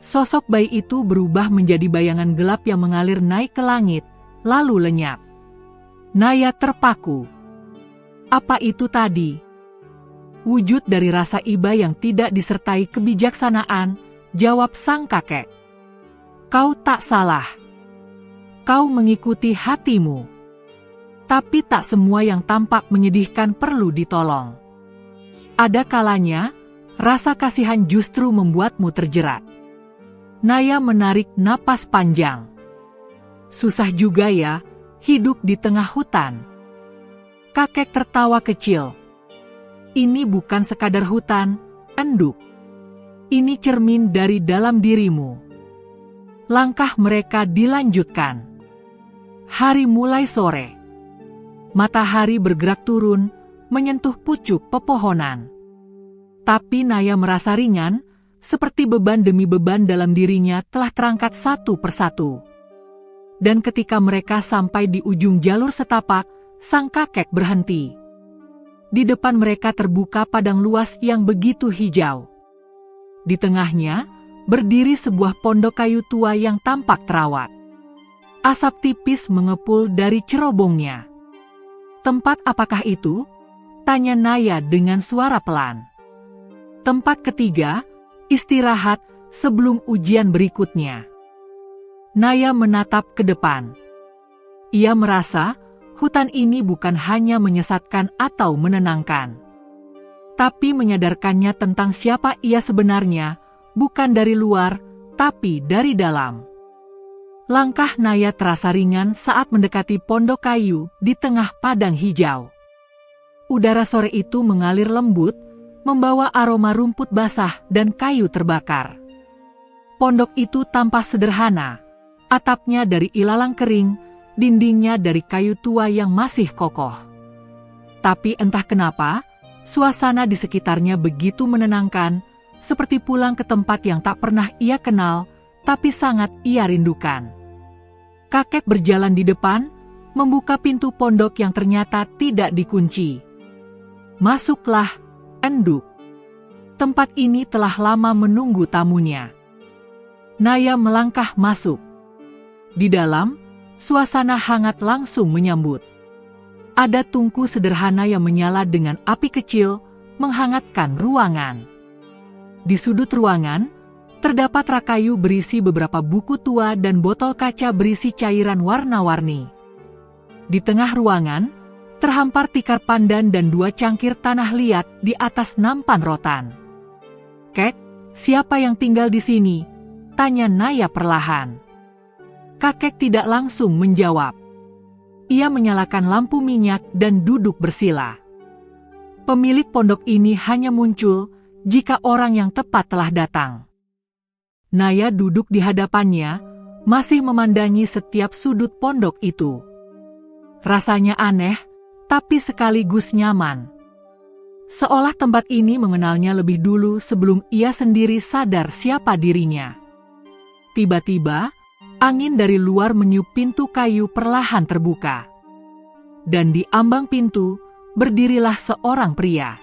Sosok bayi itu berubah menjadi bayangan gelap yang mengalir naik ke langit, lalu lenyap. Naya terpaku. Apa itu tadi? Wujud dari rasa iba yang tidak disertai kebijaksanaan, jawab sang kakek. "Kau tak salah. kau mengikuti hatimu. Tapi tak semua yang tampak menyedihkan perlu ditolong. Ada kalanya, rasa kasihan justru membuatmu terjerat. Naya menarik napas panjang. Susah juga ya, hidup di tengah hutan. Kakek tertawa kecil. Ini bukan sekadar hutan, enduk. Ini cermin dari dalam dirimu. Langkah mereka dilanjutkan. Hari mulai sore. Matahari bergerak turun, menyentuh pucuk pepohonan. Tapi Naya merasa ringan, seperti beban demi beban dalam dirinya telah terangkat satu persatu. Dan ketika mereka sampai di ujung jalur setapak, sang kakek berhenti. Di depan mereka terbuka padang luas yang begitu hijau. Di tengahnya, berdiri sebuah pondok kayu tua yang tampak terawat. Asap tipis mengepul dari cerobongnya. Tempat apakah itu? Tanya Naya dengan suara pelan. Tempat ketiga, istirahat sebelum ujian berikutnya. Naya menatap ke depan. Ia merasa hutan ini bukan hanya menyesatkan atau menenangkan, tapi menyadarkannya tentang siapa ia sebenarnya, bukan dari luar, tapi dari dalam. Langkah Naya terasa ringan saat mendekati pondok kayu di tengah padang hijau. Udara sore itu mengalir lembut, membawa aroma rumput basah dan kayu terbakar. Pondok itu tampak sederhana, atapnya dari ilalang kering, dindingnya dari kayu tua yang masih kokoh. Tapi entah kenapa, suasana di sekitarnya begitu menenangkan, seperti pulang ke tempat yang tak pernah ia kenal, tapi sangat ia rindukan. Kakek berjalan di depan, membuka pintu pondok yang ternyata tidak dikunci. Masuklah, enduk. Tempat ini telah lama menunggu tamunya. Naya melangkah masuk. Di dalam, suasana hangat langsung menyambut. Ada tungku sederhana yang menyala dengan api kecil, menghangatkan ruangan. Di sudut ruangan, terdapat rak kayu berisi beberapa buku tua dan botol kaca berisi cairan warna-warni. Di tengah ruangan, terhampar tikar pandan dan 2 cangkir tanah liat di atas nampan rotan. "Kek, siapa yang tinggal di sini?" tanya Naya perlahan. Kakek tidak langsung menjawab. Ia menyalakan lampu minyak dan duduk bersila. Pemilik pondok ini hanya muncul jika orang yang tepat telah datang. Naya duduk di hadapannya, masih memandangi setiap sudut pondok itu. Rasanya aneh, tapi sekaligus nyaman. Seolah tempat ini mengenalnya lebih dulu sebelum ia sendiri sadar siapa dirinya. Tiba-tiba, angin dari luar meniup pintu kayu perlahan terbuka. Dan di ambang pintu, berdirilah seorang pria.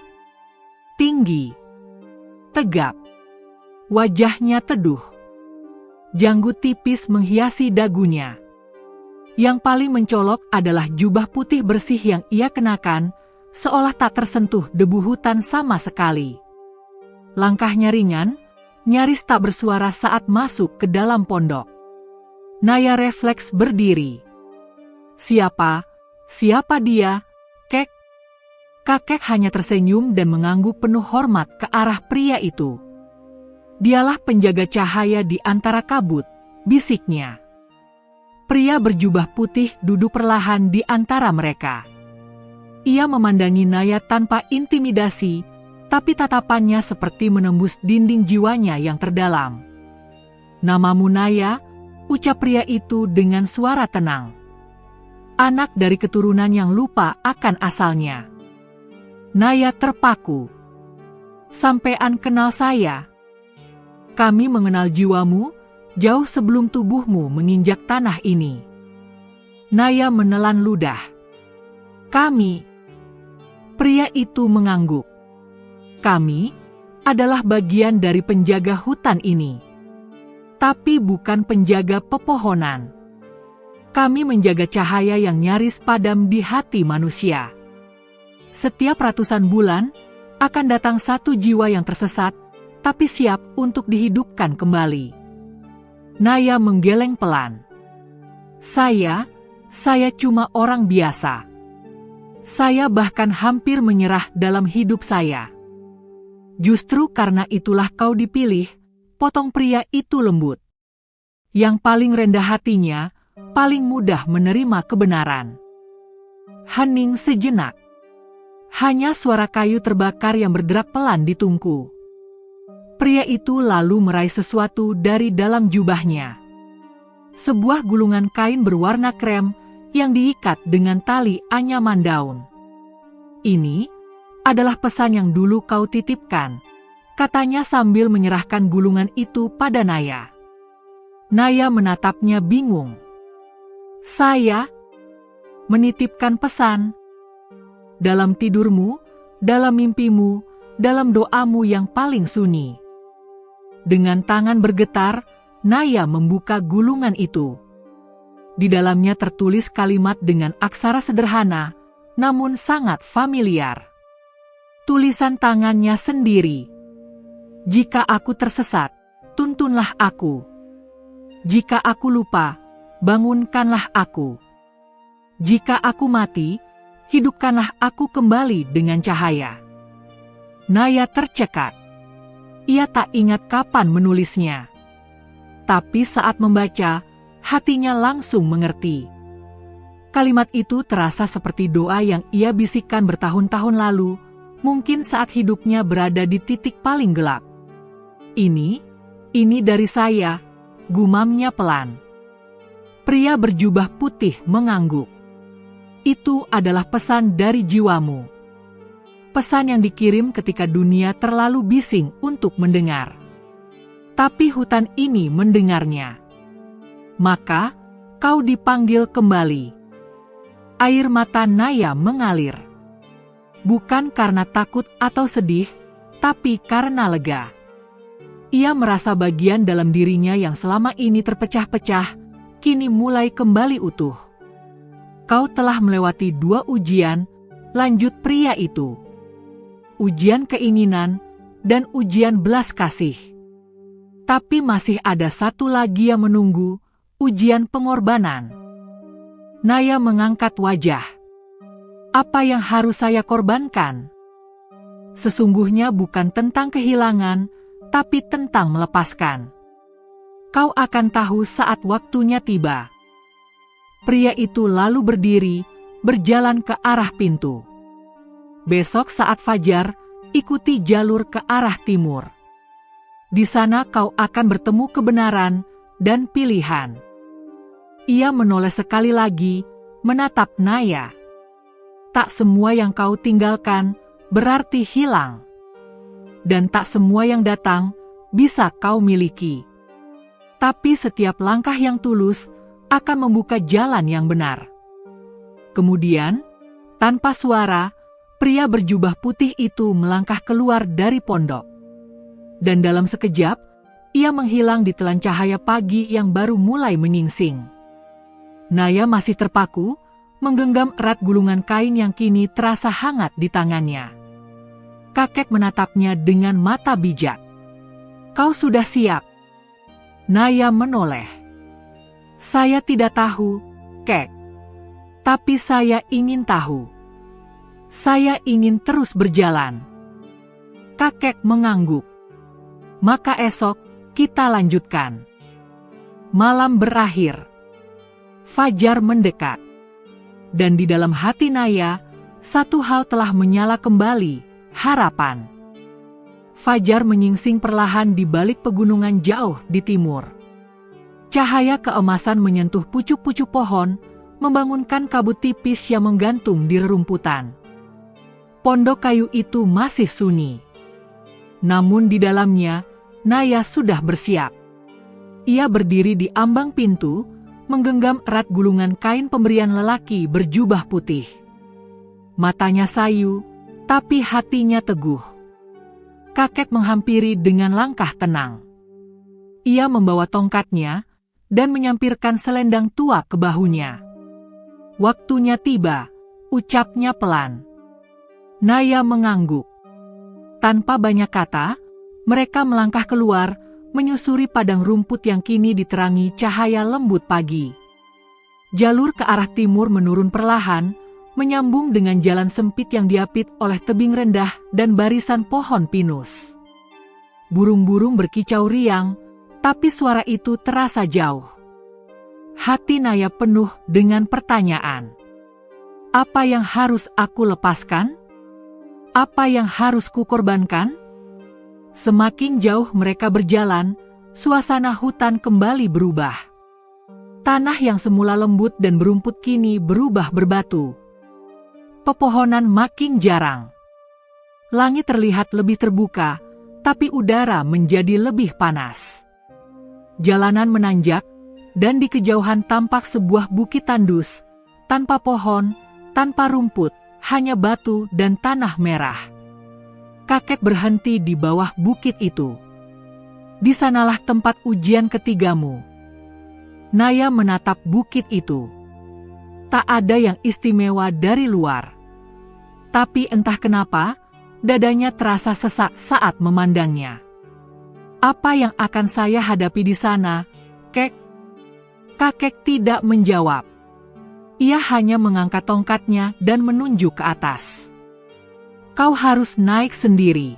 Tinggi, tegap, wajahnya teduh. Janggut tipis menghiasi dagunya. Yang paling mencolok adalah jubah putih bersih yang ia kenakan, seolah tak tersentuh debu hutan sama sekali. Langkahnya ringan, nyaris tak bersuara saat masuk ke dalam pondok. Naya refleks berdiri. Siapa dia, Kek? Kakek hanya tersenyum dan mengangguk penuh hormat ke arah pria itu. Dialah penjaga cahaya di antara kabut, bisiknya. Pria berjubah putih duduk perlahan di antara mereka. Ia memandangi Naya tanpa intimidasi, tapi tatapannya seperti menembus dinding jiwanya yang terdalam. "Namamu Naya?" ucap pria itu dengan suara tenang. Anak dari keturunan yang lupa akan asalnya. Naya terpaku. "Sampean kenal saya? Kami mengenal jiwamu jauh sebelum tubuhmu menginjak tanah ini." Naya menelan ludah. "Kami?" Pria itu mengangguk. "Kami adalah bagian dari penjaga hutan ini. Tapi bukan penjaga pepohonan. Kami menjaga cahaya yang nyaris padam di hati manusia. Setiap ratusan bulan, akan datang satu jiwa yang tersesat, tapi siap untuk dihidupkan kembali." Naya menggeleng pelan. Saya cuma orang biasa. Saya bahkan hampir menyerah dalam hidup saya. Justru karena itulah kau dipilih, potong pria itu lembut. Yang paling rendah hatinya, paling mudah menerima kebenaran. Hening sejenak. Hanya suara kayu terbakar yang berderak pelan di tungku. Pria itu lalu meraih sesuatu dari dalam jubahnya. Sebuah gulungan kain berwarna krem yang diikat dengan tali anyaman daun. Ini adalah pesan yang dulu kau titipkan, katanya sambil menyerahkan gulungan itu pada Naya. Naya menatapnya bingung. Saya menitipkan pesan. Dalam tidurmu, dalam mimpimu, dalam doamu yang paling sunyi. Dengan tangan bergetar, Naya membuka gulungan itu. Di dalamnya tertulis kalimat dengan aksara sederhana, namun sangat familiar. Tulisan tangannya sendiri. Jika aku tersesat, tuntunlah aku. Jika aku lupa, bangunkanlah aku. Jika aku mati, hidupkanlah aku kembali dengan cahaya. Naya tercekat. Ia tak ingat kapan menulisnya. Tapi saat membaca, hatinya langsung mengerti. Kalimat itu terasa seperti doa yang ia bisikkan bertahun-tahun lalu, mungkin saat hidupnya berada di titik paling gelap. Ini dari saya, gumamnya pelan. Pria berjubah putih mengangguk. Itu adalah pesan dari jiwamu. Pesan yang dikirim ketika dunia terlalu bising untuk mendengar. Tapi hutan ini mendengarnya. Maka, kau dipanggil kembali. Air mata Naya mengalir. Bukan karena takut atau sedih, tapi karena lega. Ia merasa bagian dalam dirinya yang selama ini terpecah-pecah, kini mulai kembali utuh. Kau telah melewati 2 ujian, lanjut pria itu. Ujian keinginan dan ujian belas kasih. Tapi masih ada satu lagi yang menunggu, ujian pengorbanan. Naya mengangkat wajah. Apa yang harus saya korbankan? Sesungguhnya bukan tentang kehilangan, tapi tentang melepaskan. Kau akan tahu saat waktunya tiba. Pria itu lalu berdiri, berjalan ke arah pintu. Besok saat fajar, ikuti jalur ke arah timur. Di sana kau akan bertemu kebenaran dan pilihan. Ia menoleh sekali lagi, menatap Naya. Tak semua yang kau tinggalkan berarti hilang. Dan tak semua yang datang bisa kau miliki. Tapi setiap langkah yang tulus akan membuka jalan yang benar. Kemudian, tanpa suara, pria berjubah putih itu melangkah keluar dari pondok. Dan dalam sekejap, ia menghilang di telan cahaya pagi yang baru mulai menyingsing. Naya masih terpaku, menggenggam erat gulungan kain yang kini terasa hangat di tangannya. Kakek menatapnya dengan mata bijak. Kau sudah siap? Naya menoleh. Saya tidak tahu, Kek. Tapi saya ingin tahu. Saya ingin terus berjalan. Kakek mengangguk. Maka esok, kita lanjutkan. Malam berakhir. Fajar mendekat. Dan di dalam hati Naya, satu hal telah menyala kembali, harapan. Fajar menyingsing perlahan di balik pegunungan jauh di timur. Cahaya keemasan menyentuh pucuk-pucuk pohon, membangunkan kabut tipis yang menggantung di rerumputan. Pondok kayu itu masih sunyi. Namun di dalamnya, Naya sudah bersiap. Ia berdiri di ambang pintu, menggenggam erat gulungan kain pemberian lelaki berjubah putih. Matanya sayu, tapi hatinya teguh. Kakek menghampiri dengan langkah tenang. Ia membawa tongkatnya, dan menyampirkan selendang tua ke bahunya. Waktunya tiba, ucapnya pelan. Naya mengangguk. Tanpa banyak kata, mereka melangkah keluar, menyusuri padang rumput yang kini diterangi cahaya lembut pagi. Jalur ke arah timur menurun perlahan, menyambung dengan jalan sempit yang diapit oleh tebing rendah dan barisan pohon pinus. Burung-burung berkicau riang, tapi suara itu terasa jauh. Hati Naya penuh dengan pertanyaan. Apa yang harus aku lepaskan? Apa yang harus kukorbankan? Semakin jauh mereka berjalan, suasana hutan kembali berubah. Tanah yang semula lembut dan berumput kini berubah berbatu. Pepohonan makin jarang. Langit terlihat lebih terbuka, tapi udara menjadi lebih panas. Jalanan menanjak, dan di kejauhan tampak sebuah bukit tandus, tanpa pohon, tanpa rumput, hanya batu dan tanah merah. Kakek berhenti di bawah bukit itu. Di sanalah tempat ujian ketigamu. Naya menatap bukit itu. Tak ada yang istimewa dari luar. Tapi entah kenapa, dadanya terasa sesak saat memandangnya. Apa yang akan saya hadapi di sana, Kek? Kakek tidak menjawab. Ia hanya mengangkat tongkatnya dan menunjuk ke atas. Kau harus naik sendiri.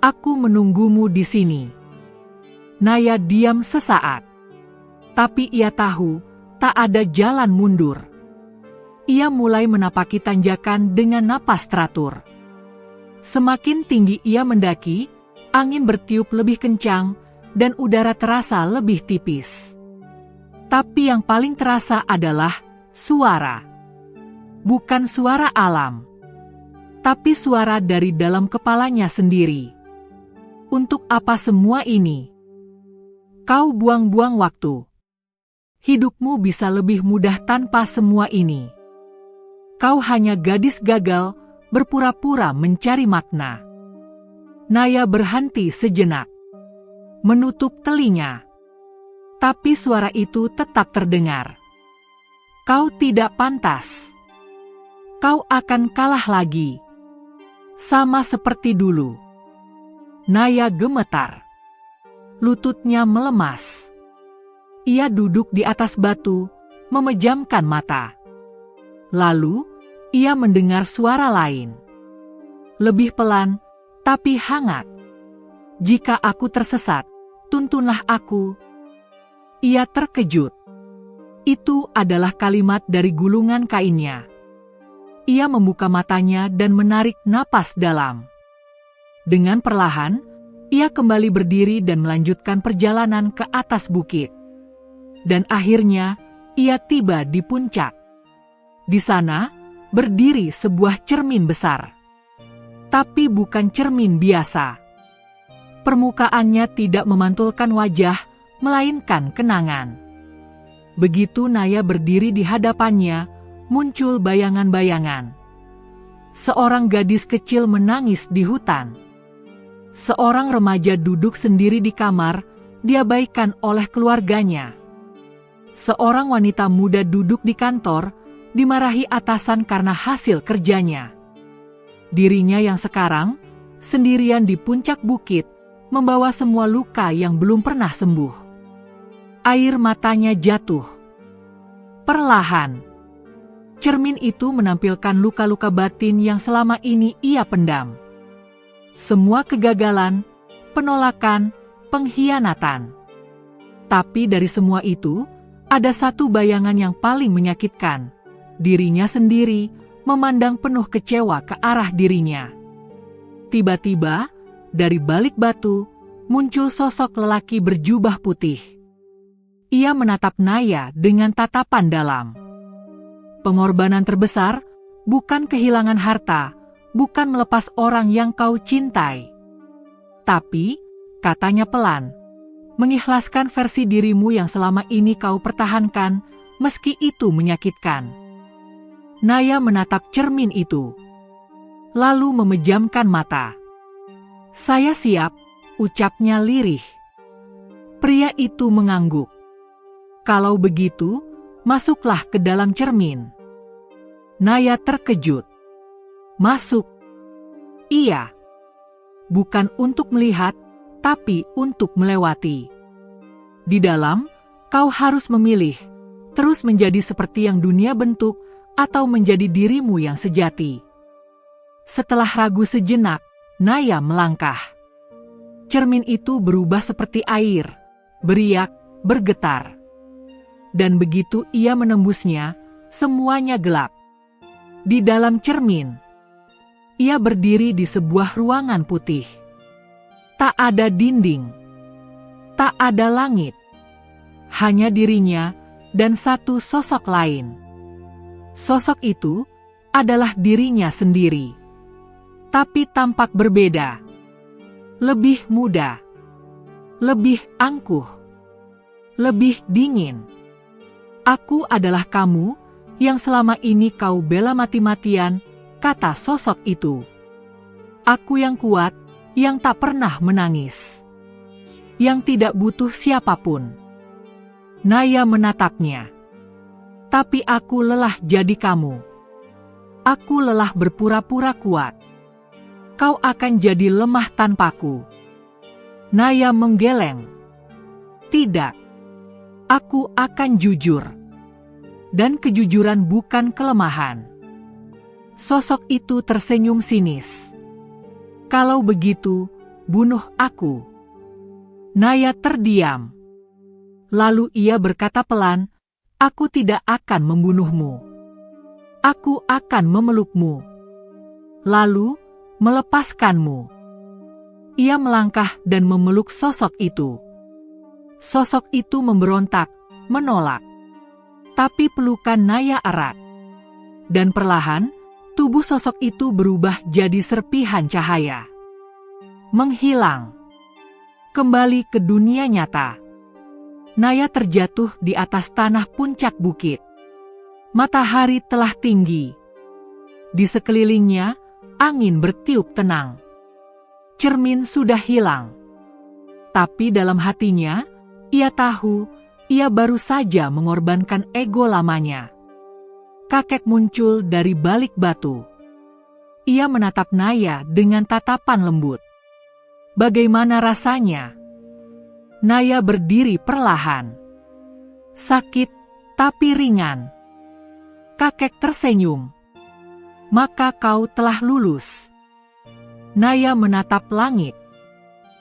Aku menunggumu di sini. Naya diam sesaat. Tapi ia tahu, tak ada jalan mundur. Ia mulai menapaki tanjakan dengan napas teratur. Semakin tinggi ia mendaki, angin bertiup lebih kencang, dan udara terasa lebih tipis. Tapi yang paling terasa adalah suara. Bukan suara alam, tapi suara dari dalam kepalanya sendiri. Untuk apa semua ini? Kau buang-buang waktu. Hidupmu bisa lebih mudah tanpa semua ini. Kau hanya gadis gagal, berpura-pura mencari makna. Naya berhenti sejenak, menutup telinga. Tapi suara itu tetap terdengar. Kau tidak pantas. Kau akan kalah lagi. Sama seperti dulu. Naya gemetar. Lututnya melemas. Ia duduk di atas batu, memejamkan mata. Lalu, ia mendengar suara lain. Lebih pelan, tapi hangat. Jika aku tersesat, tuntunlah aku. Ia terkejut. Itu adalah kalimat dari gulungan kainnya. Ia membuka matanya dan menarik napas dalam. Dengan perlahan, ia kembali berdiri dan melanjutkan perjalanan ke atas bukit. Dan akhirnya, ia tiba di puncak. Di sana, berdiri sebuah cermin besar. Tapi bukan cermin biasa. Permukaannya tidak memantulkan wajah, melainkan kenangan. Begitu Naya berdiri di hadapannya, muncul bayangan-bayangan. Seorang gadis kecil menangis di hutan. Seorang remaja duduk sendiri di kamar, diabaikan oleh keluarganya. Seorang wanita muda duduk di kantor, dimarahi atasan karena hasil kerjanya. Dirinya yang sekarang, sendirian di puncak bukit, membawa semua luka yang belum pernah sembuh. Air matanya jatuh. Perlahan, cermin itu menampilkan luka-luka batin yang selama ini ia pendam. Semua kegagalan, penolakan, pengkhianatan. Tapi dari semua itu, ada satu bayangan yang paling menyakitkan. Dirinya sendiri memandang penuh kecewa ke arah dirinya. Tiba-tiba, dari balik batu, muncul sosok lelaki berjubah putih. Ia menatap Naya dengan tatapan dalam. Pengorbanan terbesar, bukan kehilangan harta, bukan melepas orang yang kau cintai. Tapi, katanya pelan, mengikhlaskan versi dirimu yang selama ini kau pertahankan, meski itu menyakitkan. Naya menatap cermin itu, lalu memejamkan mata. Saya siap, ucapnya lirih. Pria itu mengangguk. Kalau begitu, masuklah ke dalam cermin. Naya terkejut. Masuk. Iya. Bukan untuk melihat, tapi untuk melewati. Di dalam, kau harus memilih, terus menjadi seperti yang dunia bentuk, atau menjadi dirimu yang sejati. Setelah ragu sejenak, Naya melangkah. Cermin itu berubah seperti air, beriak, bergetar. Dan begitu ia menembusnya, semuanya gelap. Di dalam cermin, ia berdiri di sebuah ruangan putih. Tak ada dinding, tak ada langit, hanya dirinya dan satu sosok lain. Sosok itu adalah dirinya sendiri, tapi tampak berbeda. Lebih muda, lebih angkuh, lebih dingin. Aku adalah kamu yang selama ini kau bela mati-matian, kata sosok itu. Aku yang kuat, yang tak pernah menangis, yang tidak butuh siapapun. Naya menatapnya. Tapi aku lelah jadi kamu. Aku lelah berpura-pura kuat. Kau akan jadi lemah tanpaku. Naya menggeleng. Tidak. Aku akan jujur. Dan kejujuran bukan kelemahan. Sosok itu tersenyum sinis. Kalau begitu, bunuh aku. Naya terdiam. Lalu ia berkata pelan, aku tidak akan membunuhmu. Aku akan memelukmu. Lalu, melepaskanmu. Ia melangkah dan memeluk sosok itu. Sosok itu memberontak, menolak. Tapi pelukan Naya erat. Dan perlahan, tubuh sosok itu berubah jadi serpihan cahaya. Menghilang. Kembali ke dunia nyata. Naya terjatuh di atas tanah puncak bukit. Matahari telah tinggi. Di sekelilingnya, angin bertiup tenang. Cermin sudah hilang. Tapi dalam hatinya, ia tahu, ia baru saja mengorbankan ego lamanya. Kakek muncul dari balik batu. Ia menatap Naya dengan tatapan lembut. Bagaimana rasanya? Naya berdiri perlahan. Sakit, tapi ringan. Kakek tersenyum. Maka kau telah lulus. Naya menatap langit.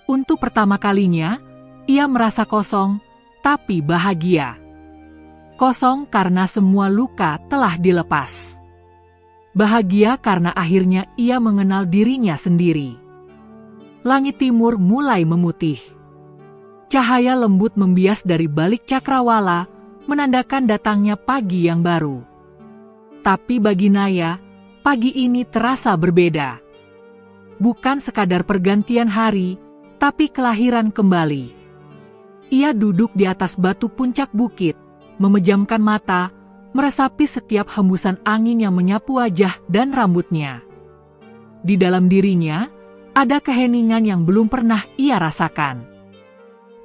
Untuk pertama kalinya, ia merasa kosong, tapi bahagia. Kosong karena semua luka telah dilepas. Bahagia karena akhirnya ia mengenal dirinya sendiri. Langit timur mulai memutih. Cahaya lembut membias dari balik cakrawala, menandakan datangnya pagi yang baru. Tapi bagi Naya, pagi ini terasa berbeda. Bukan sekadar pergantian hari, tapi kelahiran kembali. Ia duduk di atas batu puncak bukit, memejamkan mata, meresapi setiap hembusan angin yang menyapu wajah dan rambutnya. Di dalam dirinya, ada keheningan yang belum pernah ia rasakan.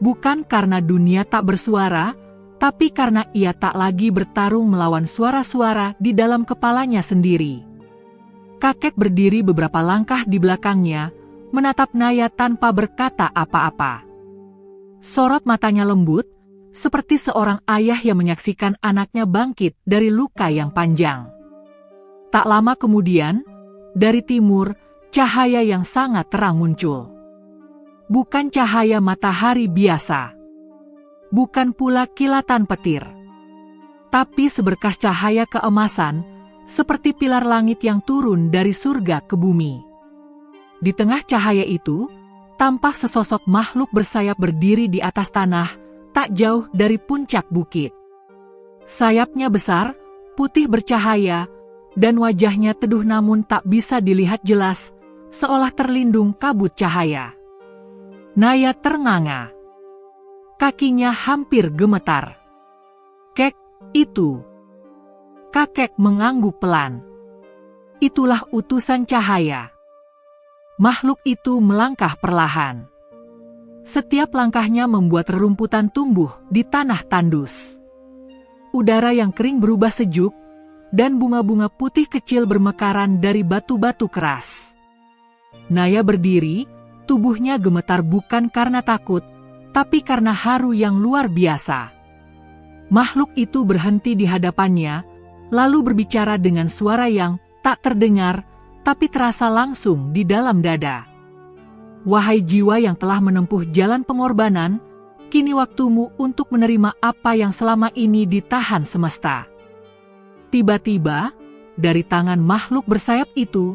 Bukan karena dunia tak bersuara, tapi karena ia tak lagi bertarung melawan suara-suara di dalam kepalanya sendiri. Kakek berdiri beberapa langkah di belakangnya, menatap Naya tanpa berkata apa-apa. Sorot matanya lembut, seperti seorang ayah yang menyaksikan anaknya bangkit dari luka yang panjang. Tak lama kemudian, dari timur, cahaya yang sangat terang muncul. Bukan cahaya matahari biasa. Bukan pula kilatan petir. Tapi seberkas cahaya keemasan, seperti pilar langit yang turun dari surga ke bumi. Di tengah cahaya itu, tampak sesosok makhluk bersayap berdiri di atas tanah, tak jauh dari puncak bukit. Sayapnya besar, putih bercahaya, dan wajahnya teduh namun tak bisa dilihat jelas, seolah terlindung kabut cahaya. Naya ternganga. Kakinya hampir gemetar. Kek, itu. Kakek mengangguk pelan. Itulah utusan cahaya. Makhluk itu melangkah perlahan. Setiap langkahnya membuat rerumputan tumbuh di tanah tandus. Udara yang kering berubah sejuk, dan bunga-bunga putih kecil bermekaran dari batu-batu keras. Naya berdiri, tubuhnya gemetar bukan karena takut, tapi karena haru yang luar biasa. Makhluk itu berhenti di hadapannya, lalu berbicara dengan suara yang tak terdengar, tapi terasa langsung di dalam dada. Wahai jiwa yang telah menempuh jalan pengorbanan, kini waktumu untuk menerima apa yang selama ini ditahan semesta. Tiba-tiba, dari tangan makhluk bersayap itu,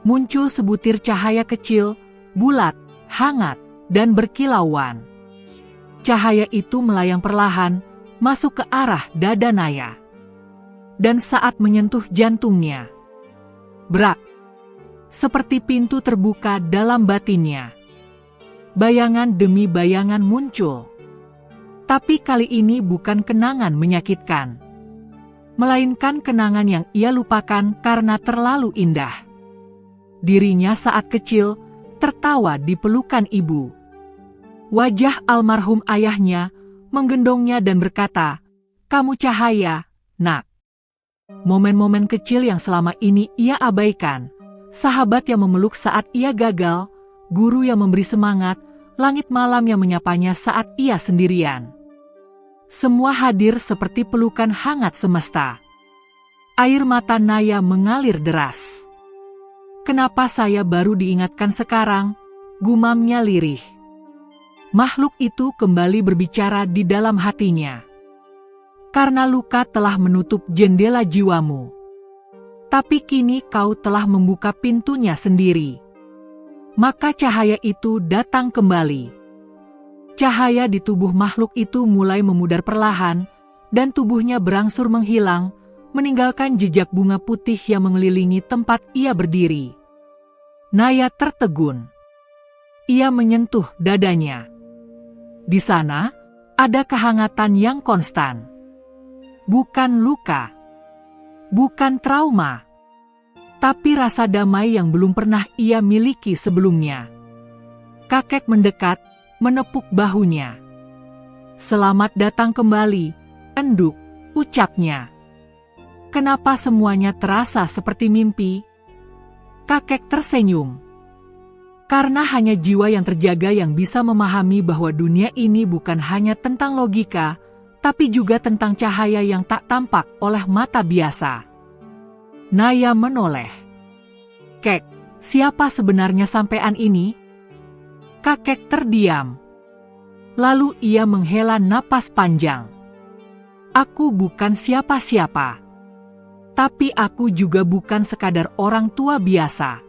muncul sebutir cahaya kecil, bulat, hangat, dan berkilauan. Cahaya itu melayang perlahan, masuk ke arah dada Naya. Dan saat menyentuh jantungnya, brak, seperti pintu terbuka dalam batinnya. Bayangan demi bayangan muncul. Tapi kali ini bukan kenangan menyakitkan, melainkan kenangan yang ia lupakan karena terlalu indah. Dirinya saat kecil, tertawa di pelukan ibu. Wajah almarhum ayahnya menggendongnya dan berkata, "Kamu cahaya, nak." Momen-momen kecil yang selama ini ia abaikan, sahabat yang memeluk saat ia gagal, guru yang memberi semangat, langit malam yang menyapanya saat ia sendirian. Semua hadir seperti pelukan hangat semesta. Air mata Naya mengalir deras. "Kenapa saya baru diingatkan sekarang?" gumamnya lirih. Makhluk itu kembali berbicara di dalam hatinya. "Karena luka telah menutup jendela jiwamu. Tapi kini kau telah membuka pintunya sendiri." Maka cahaya itu datang kembali. Cahaya di tubuh makhluk itu mulai memudar perlahan, dan tubuhnya berangsur menghilang, meninggalkan jejak bunga putih yang mengelilingi tempat ia berdiri. Naya tertegun. Ia menyentuh dadanya. Di sana, ada kehangatan yang konstan. Bukan luka, bukan trauma, tapi rasa damai yang belum pernah ia miliki sebelumnya. Kakek mendekat, menepuk bahunya. "Selamat datang kembali, Enduk," ucapnya. "Kenapa semuanya terasa seperti mimpi?" Kakek tersenyum. "Karena hanya jiwa yang terjaga yang bisa memahami bahwa dunia ini bukan hanya tentang logika, tapi juga tentang cahaya yang tak tampak oleh mata biasa." Naya menoleh. "Kek, siapa sebenarnya sampean ini?" Kakek terdiam. Lalu ia menghela napas panjang. "Aku bukan siapa-siapa. Tapi aku juga bukan sekadar orang tua biasa.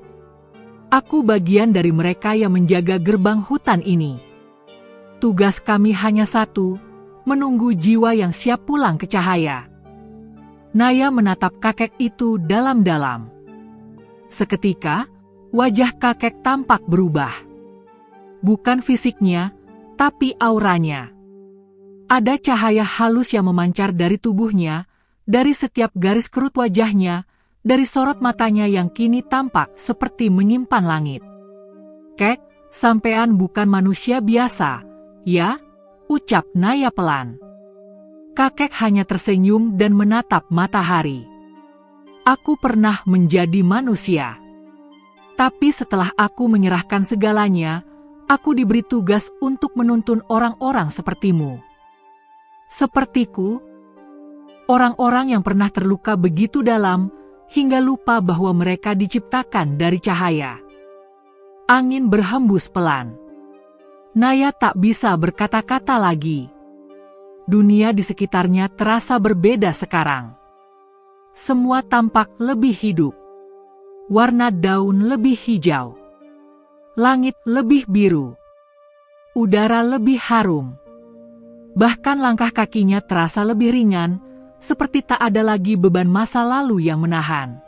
Aku bagian dari mereka yang menjaga gerbang hutan ini. Tugas kami hanya satu, menunggu jiwa yang siap pulang ke cahaya." Naya menatap kakek itu dalam-dalam. Seketika, wajah kakek tampak berubah. Bukan fisiknya, tapi auranya. Ada cahaya halus yang memancar dari tubuhnya, dari setiap garis kerut wajahnya, dari sorot matanya yang kini tampak seperti menyimpan langit. "Kek, sampean bukan manusia biasa, ya?" ucap Naya pelan. Kakek hanya tersenyum dan menatap matahari. "Aku pernah menjadi manusia. Tapi setelah aku menyerahkan segalanya, aku diberi tugas untuk menuntun orang-orang sepertimu. Sepertiku, orang-orang yang pernah terluka begitu dalam, hingga lupa bahwa mereka diciptakan dari cahaya." Angin berhembus pelan. Naya tak bisa berkata-kata lagi. Dunia di sekitarnya terasa berbeda sekarang. Semua tampak lebih hidup. Warna daun lebih hijau. Langit lebih biru. Udara lebih harum. Bahkan langkah kakinya terasa lebih ringan, seperti tak ada lagi beban masa lalu yang menahan.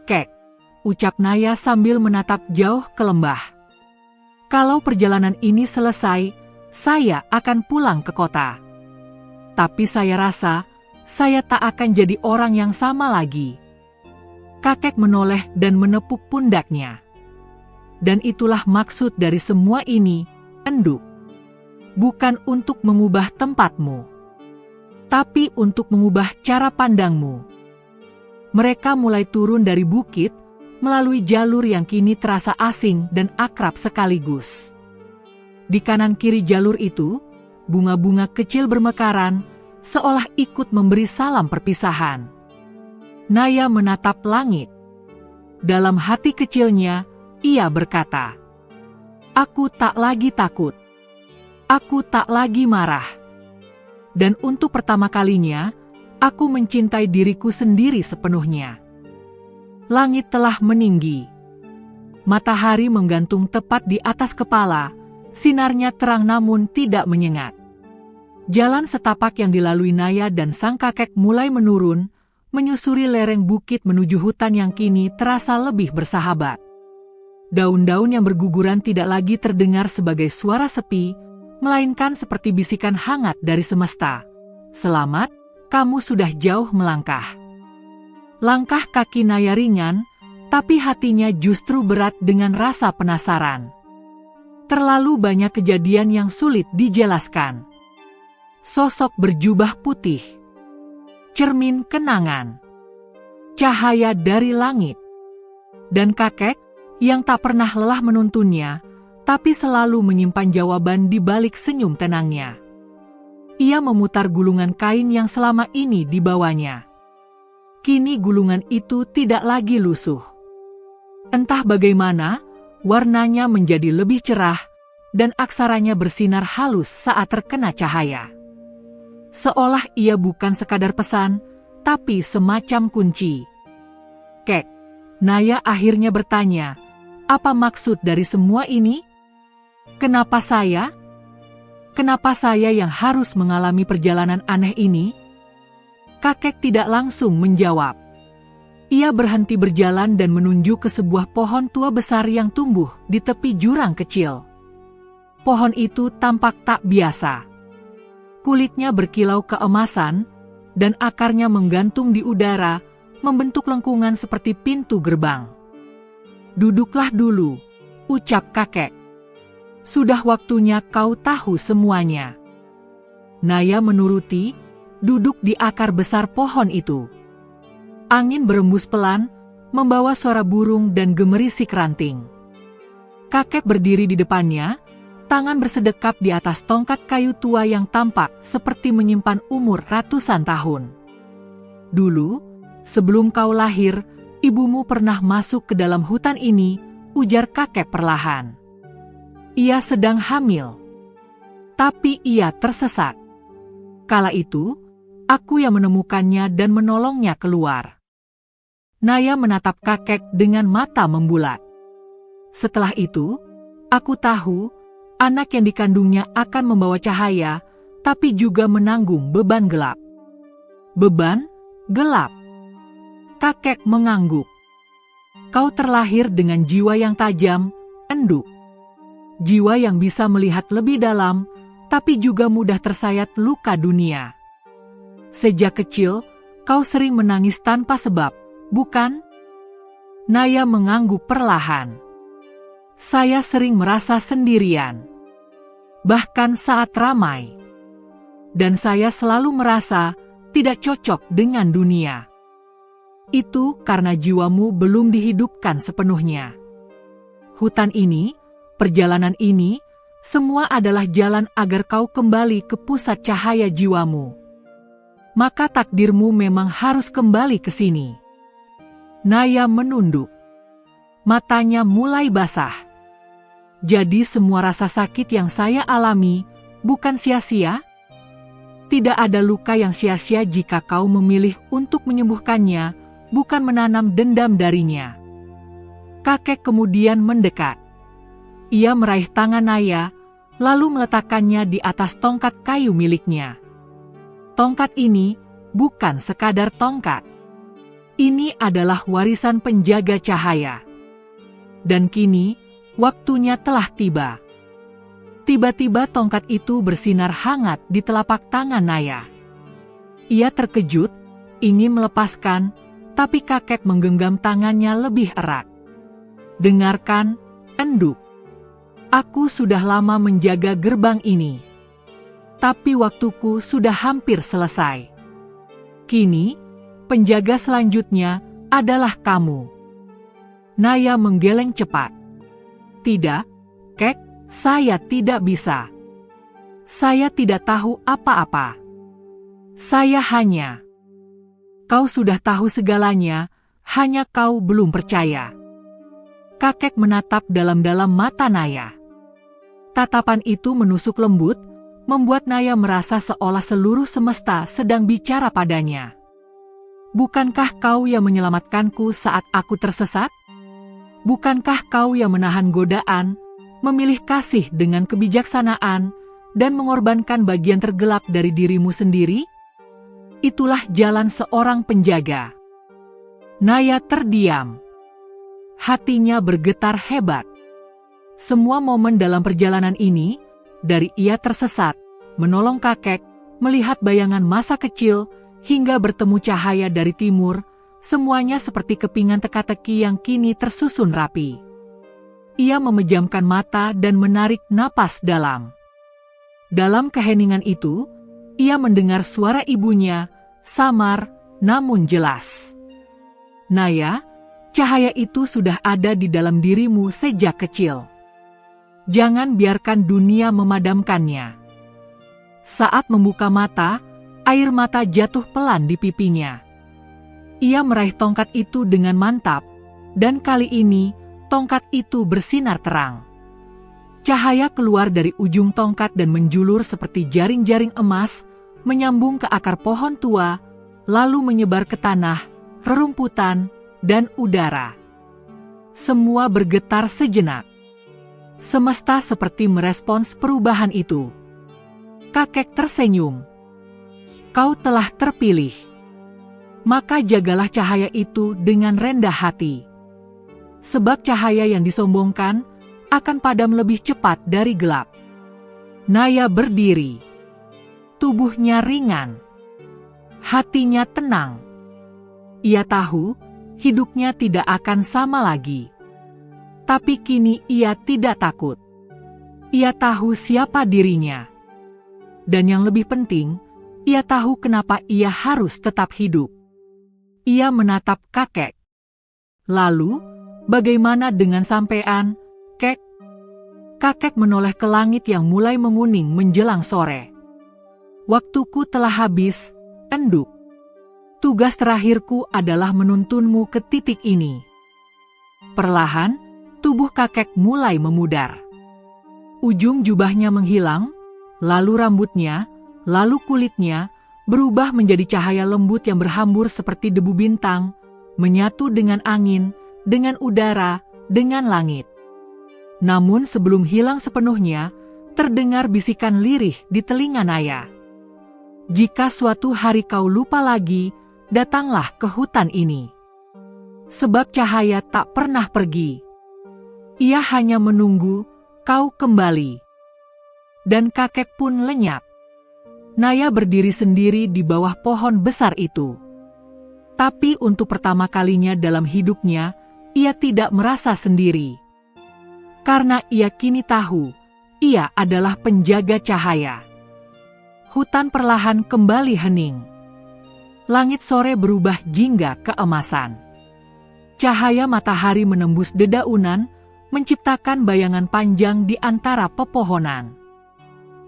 "Kek," ucap Naya sambil menatap jauh ke lembah. "Kalau perjalanan ini selesai, saya akan pulang ke kota. Tapi saya rasa, saya tak akan jadi orang yang sama lagi." Kakek menoleh dan menepuk pundaknya. "Dan itulah maksud dari semua ini, Enduk. Bukan untuk mengubah tempatmu, tapi untuk mengubah cara pandangmu." Mereka mulai turun dari bukit, melalui jalur yang kini terasa asing dan akrab sekaligus. Di kanan kiri jalur itu, bunga-bunga kecil bermekaran, seolah ikut memberi salam perpisahan. Naya menatap langit. Dalam hati kecilnya, ia berkata, "Aku tak lagi takut. Aku tak lagi marah. Dan untuk pertama kalinya, aku mencintai diriku sendiri sepenuhnya." Langit telah meninggi. Matahari menggantung tepat di atas kepala, sinarnya terang namun tidak menyengat. Jalan setapak yang dilalui Naya dan sang kakek mulai menurun, menyusuri lereng bukit menuju hutan yang kini terasa lebih bersahabat. Daun-daun yang berguguran tidak lagi terdengar sebagai suara sepi, melainkan seperti bisikan hangat dari semesta. "Selamat, kamu sudah jauh melangkah." Langkah kaki Naya ringan, tapi hatinya justru berat dengan rasa penasaran. Terlalu banyak kejadian yang sulit dijelaskan. Sosok berjubah putih, cermin kenangan, cahaya dari langit, dan kakek yang tak pernah lelah menuntunnya, tapi selalu menyimpan jawaban di balik senyum tenangnya. Ia memutar gulungan kain yang selama ini dibawanya. Kini gulungan itu tidak lagi lusuh. Entah bagaimana, warnanya menjadi lebih cerah, dan aksaranya bersinar halus saat terkena cahaya. Seolah ia bukan sekadar pesan, tapi semacam kunci. "Kek," Naya akhirnya bertanya, "apa maksud dari semua ini? Kenapa saya? Kenapa saya yang harus mengalami perjalanan aneh ini?" Kakek tidak langsung menjawab. Ia berhenti berjalan dan menunjuk ke sebuah pohon tua besar yang tumbuh di tepi jurang kecil. Pohon itu tampak tak biasa. Kulitnya berkilau keemasan, dan akarnya menggantung di udara, membentuk lengkungan seperti pintu gerbang. "Duduklah dulu," ucap kakek. "Sudah waktunya kau tahu semuanya." Naya menuruti, duduk di akar besar pohon itu. Angin berembus pelan, membawa suara burung dan gemerisik ranting. Kakek berdiri di depannya, tangan bersedekap di atas tongkat kayu tua yang tampak seperti menyimpan umur ratusan tahun. "Dulu, sebelum kau lahir, ibumu pernah masuk ke dalam hutan ini," ujar kakek perlahan. "Ia sedang hamil. Tapi ia tersesat. Kala itu, aku yang menemukannya dan menolongnya keluar." Naya menatap kakek dengan mata membulat. "Setelah itu, aku tahu anak yang dikandungnya akan membawa cahaya, tapi juga menanggung beban gelap." "Beban gelap?" Kakek mengangguk. "Kau terlahir dengan jiwa yang tajam, enduk. Jiwa yang bisa melihat lebih dalam, tapi juga mudah tersayat luka dunia. Sejak kecil, kau sering menangis tanpa sebab, bukan?" Naya mengangguk perlahan. "Saya sering merasa sendirian. Bahkan saat ramai. Dan saya selalu merasa tidak cocok dengan dunia. Itu karena jiwamu belum dihidupkan sepenuhnya. Hutan ini, perjalanan ini, semua adalah jalan agar kau kembali ke pusat cahaya jiwamu. Maka takdirmu memang harus kembali ke sini." Naya menunduk. Matanya mulai basah. "Jadi semua rasa sakit yang saya alami bukan sia-sia? Tidak ada luka yang sia-sia jika kau memilih untuk menyembuhkannya, bukan menanam dendam darinya." Kakek kemudian mendekat. Ia meraih tangan Naya, lalu meletakkannya di atas tongkat kayu miliknya. Tongkat ini bukan sekadar tongkat. Ini adalah warisan penjaga cahaya. Dan kini, waktunya telah tiba. Tiba-tiba tongkat itu bersinar hangat di telapak tangan Naya. Ia terkejut, ingin melepaskan, tapi kakek menggenggam tangannya lebih erat. "Dengarkan, enduk. Aku sudah lama menjaga gerbang ini. Tapi waktuku sudah hampir selesai. Kini, penjaga selanjutnya adalah kamu." Naya menggeleng cepat. "Tidak, Kek, saya tidak bisa. Saya tidak tahu apa-apa. Saya hanya... Kau sudah tahu segalanya, hanya kau belum percaya. Kakek menatap dalam-dalam mata Naya. Tatapan itu menusuk lembut, membuat Naya merasa seolah seluruh semesta sedang bicara padanya. Bukankah kau yang menyelamatkanku saat aku tersesat? Bukankah kau yang menahan godaan, memilih kasih dengan kebijaksanaan, dan mengorbankan bagian tergelap dari dirimu sendiri? Itulah jalan seorang penjaga. Naya terdiam. Hatinya bergetar hebat. Semua momen dalam perjalanan ini, dari ia tersesat, menolong kakek, melihat bayangan masa kecil, hingga bertemu cahaya dari timur, semuanya seperti kepingan teka-teki yang kini tersusun rapi. Ia memejamkan mata dan menarik napas dalam. Dalam keheningan itu, ia mendengar suara ibunya, samar namun jelas. Naya, cahaya itu sudah ada di dalam dirimu sejak kecil. Jangan biarkan dunia memadamkannya. Saat membuka mata, air mata jatuh pelan di pipinya. Ia meraih tongkat itu dengan mantap, dan kali ini, tongkat itu bersinar terang. Cahaya keluar dari ujung tongkat dan menjulur seperti jaring-jaring emas, menyambung ke akar pohon tua, lalu menyebar ke tanah, rerumputan, dan udara. Semua bergetar sejenak. Semesta seperti merespons perubahan itu. Kakek tersenyum. Kau telah terpilih. Maka jagalah cahaya itu dengan rendah hati. Sebab cahaya yang disombongkan akan padam lebih cepat dari gelap. Naya berdiri. Tubuhnya ringan. Hatinya tenang. Ia tahu hidupnya tidak akan sama lagi. Tapi kini ia tidak takut. Ia tahu siapa dirinya. Dan yang lebih penting, ia tahu kenapa ia harus tetap hidup. Ia menatap kakek. Lalu, bagaimana dengan sampean, Kek? Kakek menoleh ke langit yang mulai menguning menjelang sore. Waktuku telah habis, enduk. Tugas terakhirku adalah menuntunmu ke titik ini. Perlahan, tubuh kakek mulai memudar. Ujung jubahnya menghilang, lalu rambutnya, lalu kulitnya, berubah menjadi cahaya lembut yang berhambur seperti debu bintang, menyatu dengan angin, dengan udara, dengan langit. Namun sebelum hilang sepenuhnya, terdengar bisikan lirih di telinga Naya. Jika suatu hari kau lupa lagi, datanglah ke hutan ini. Sebab cahaya tak pernah pergi. Ia hanya menunggu kau kembali. Dan kakek pun lenyap. Naya berdiri sendiri di bawah pohon besar itu. Tapi untuk pertama kalinya dalam hidupnya, ia tidak merasa sendiri. Karena ia kini tahu, ia adalah penjaga cahaya. Hutan perlahan kembali hening. Langit sore berubah jingga keemasan. Cahaya matahari menembus dedaunan, menciptakan bayangan panjang di antara pepohonan.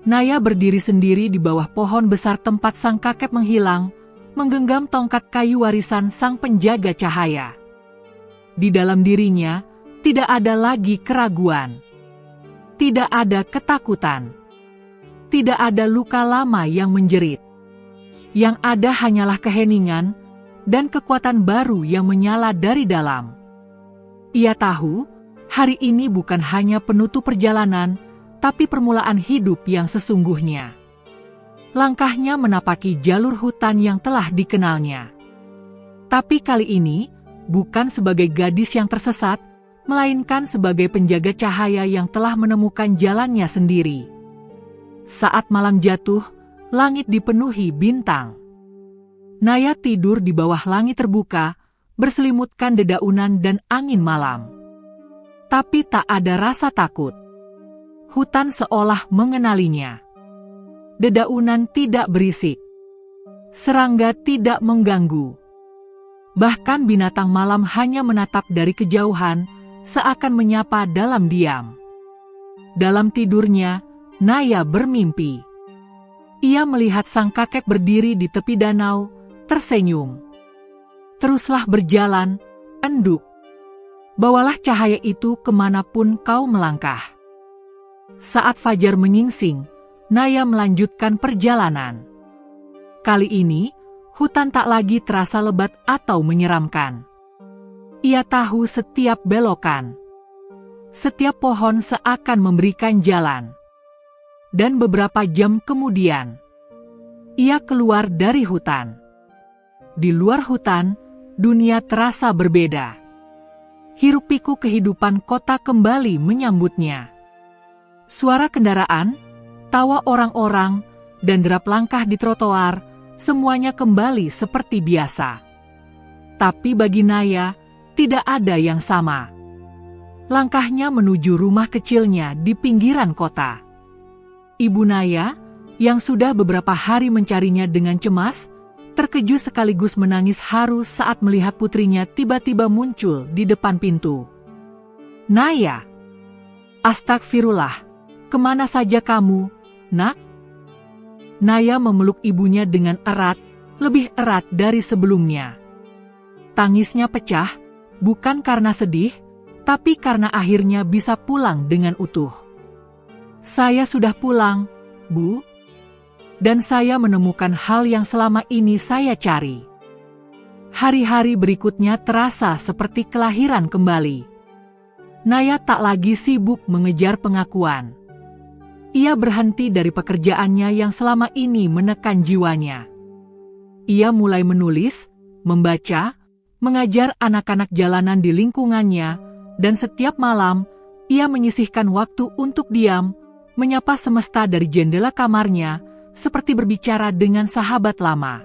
Naya berdiri sendiri di bawah pohon besar tempat sang kakek menghilang, menggenggam tongkat kayu warisan sang penjaga cahaya. Di dalam dirinya, tidak ada lagi keraguan. Tidak ada ketakutan. Tidak ada luka lama yang menjerit. Yang ada hanyalah keheningan dan kekuatan baru yang menyala dari dalam. Ia tahu, hari ini bukan hanya penutup perjalanan, tapi permulaan hidup yang sesungguhnya. Langkahnya menapaki jalur hutan yang telah dikenalnya. Tapi kali ini, bukan sebagai gadis yang tersesat, melainkan sebagai penjaga cahaya yang telah menemukan jalannya sendiri. Saat malam jatuh, langit dipenuhi bintang. Naya tidur di bawah langit terbuka, berselimutkan dedaunan dan angin malam. Tapi tak ada rasa takut. Hutan seolah mengenalinya. Dedaunan tidak berisik. Serangga tidak mengganggu. Bahkan binatang malam hanya menatap dari kejauhan, seakan menyapa dalam diam. Dalam tidurnya, Naya bermimpi. Ia melihat sang kakek berdiri di tepi danau, tersenyum. "Teruslah berjalan, Enduk. Bawalah cahaya itu kemanapun kau melangkah." Saat fajar menyingsing, Naya melanjutkan perjalanan. Kali ini, hutan tak lagi terasa lebat atau menyeramkan. Ia tahu setiap belokan. Setiap pohon seakan memberikan jalan. Dan beberapa jam kemudian, ia keluar dari hutan. Di luar hutan, dunia terasa berbeda. Hiruk-pikuk kehidupan kota kembali menyambutnya. Suara kendaraan, tawa orang-orang, dan derap langkah di trotoar, semuanya kembali seperti biasa. Tapi bagi Naya, tidak ada yang sama. Langkahnya menuju rumah kecilnya di pinggiran kota. Ibu Naya, yang sudah beberapa hari mencarinya dengan cemas, terkejut sekaligus menangis haru saat melihat putrinya tiba-tiba muncul di depan pintu. "Naya! Astagfirullah, kemana saja kamu, Nak?" Naya memeluk ibunya dengan erat, lebih erat dari sebelumnya. Tangisnya pecah, bukan karena sedih, tapi karena akhirnya bisa pulang dengan utuh. "Saya sudah pulang, Bu. Dan saya menemukan hal yang selama ini saya cari." Hari-hari berikutnya terasa seperti kelahiran kembali. Naya tak lagi sibuk mengejar pengakuan. Ia berhenti dari pekerjaannya yang selama ini menekan jiwanya. Ia mulai menulis, membaca, mengajar anak-anak jalanan di lingkungannya, dan setiap malam, ia menyisihkan waktu untuk diam, menyapa semesta dari jendela kamarnya, seperti berbicara dengan sahabat lama.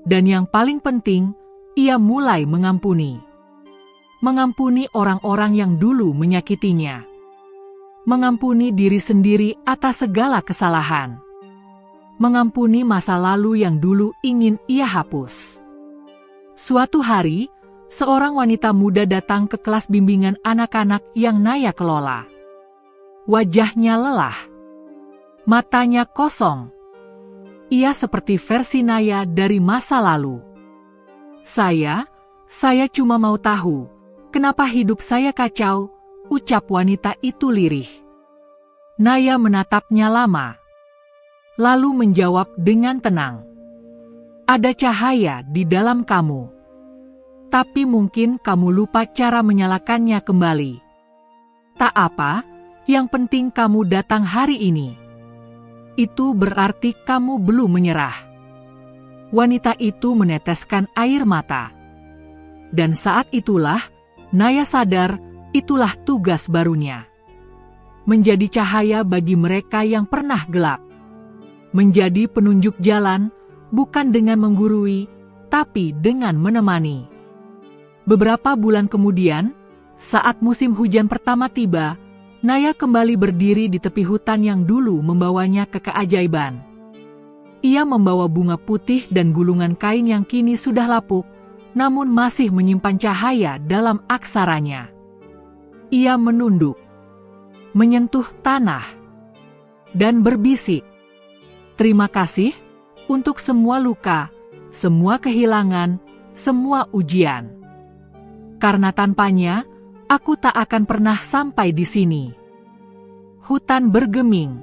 Dan yang paling penting, ia mulai mengampuni. Mengampuni orang-orang yang dulu menyakitinya. Mengampuni diri sendiri atas segala kesalahan. Mengampuni masa lalu yang dulu ingin ia hapus. Suatu hari, seorang wanita muda datang ke kelas bimbingan anak-anak yang Naya kelola. Wajahnya lelah. Matanya kosong. Ia seperti versi Naya dari masa lalu. Saya cuma mau tahu, kenapa hidup saya kacau, ucap wanita itu lirih. Naya menatapnya lama. Lalu menjawab dengan tenang. "Ada cahaya di dalam kamu. Tapi mungkin kamu lupa cara menyalakannya kembali. Tak apa, yang penting kamu datang hari ini. Itu berarti kamu belum menyerah." Wanita itu meneteskan air mata. Dan saat itulah, Naya sadar, itulah tugas barunya. Menjadi cahaya bagi mereka yang pernah gelap. Menjadi penunjuk jalan, bukan dengan menggurui, tapi dengan menemani. Beberapa bulan kemudian, saat musim hujan pertama tiba, Naya kembali berdiri di tepi hutan yang dulu membawanya ke keajaiban. Ia membawa bunga putih dan gulungan kain yang kini sudah lapuk, namun masih menyimpan cahaya dalam aksaranya. Ia menunduk, menyentuh tanah, dan berbisik, "Terima kasih untuk semua luka, semua kehilangan, semua ujian. Karena tanpanya, aku tak akan pernah sampai di sini." Hutan bergeming.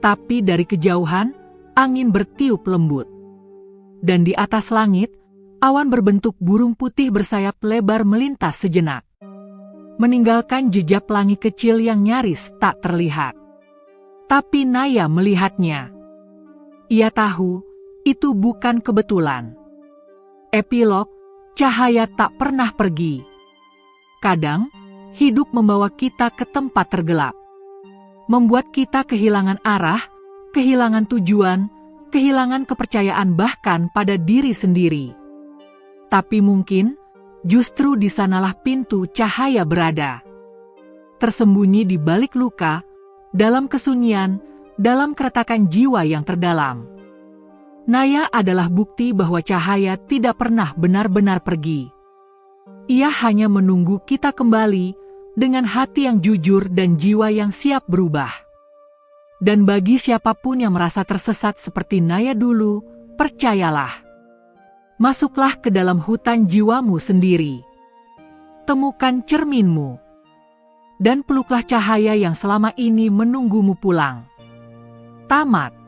Tapi dari kejauhan, angin bertiup lembut. Dan di atas langit, awan berbentuk burung putih bersayap lebar melintas sejenak. Meninggalkan jejak pelangi kecil yang nyaris tak terlihat. Tapi Naya melihatnya. Ia tahu, itu bukan kebetulan. Epilog, cahaya tak pernah pergi. Kadang, hidup membawa kita ke tempat tergelap. Membuat kita kehilangan arah, kehilangan tujuan, kehilangan kepercayaan bahkan pada diri sendiri. Tapi mungkin, justru di sanalah pintu cahaya berada. Tersembunyi di balik luka, dalam kesunyian, dalam keretakan jiwa yang terdalam. Naya adalah bukti bahwa cahaya tidak pernah benar-benar pergi. Ia hanya menunggu kita kembali, dengan hati yang jujur dan jiwa yang siap berubah. Dan bagi siapapun yang merasa tersesat seperti Naya dulu, percayalah. Masuklah ke dalam hutan jiwamu sendiri. Temukan cerminmu. Dan peluklah cahaya yang selama ini menunggumu pulang. Tamat.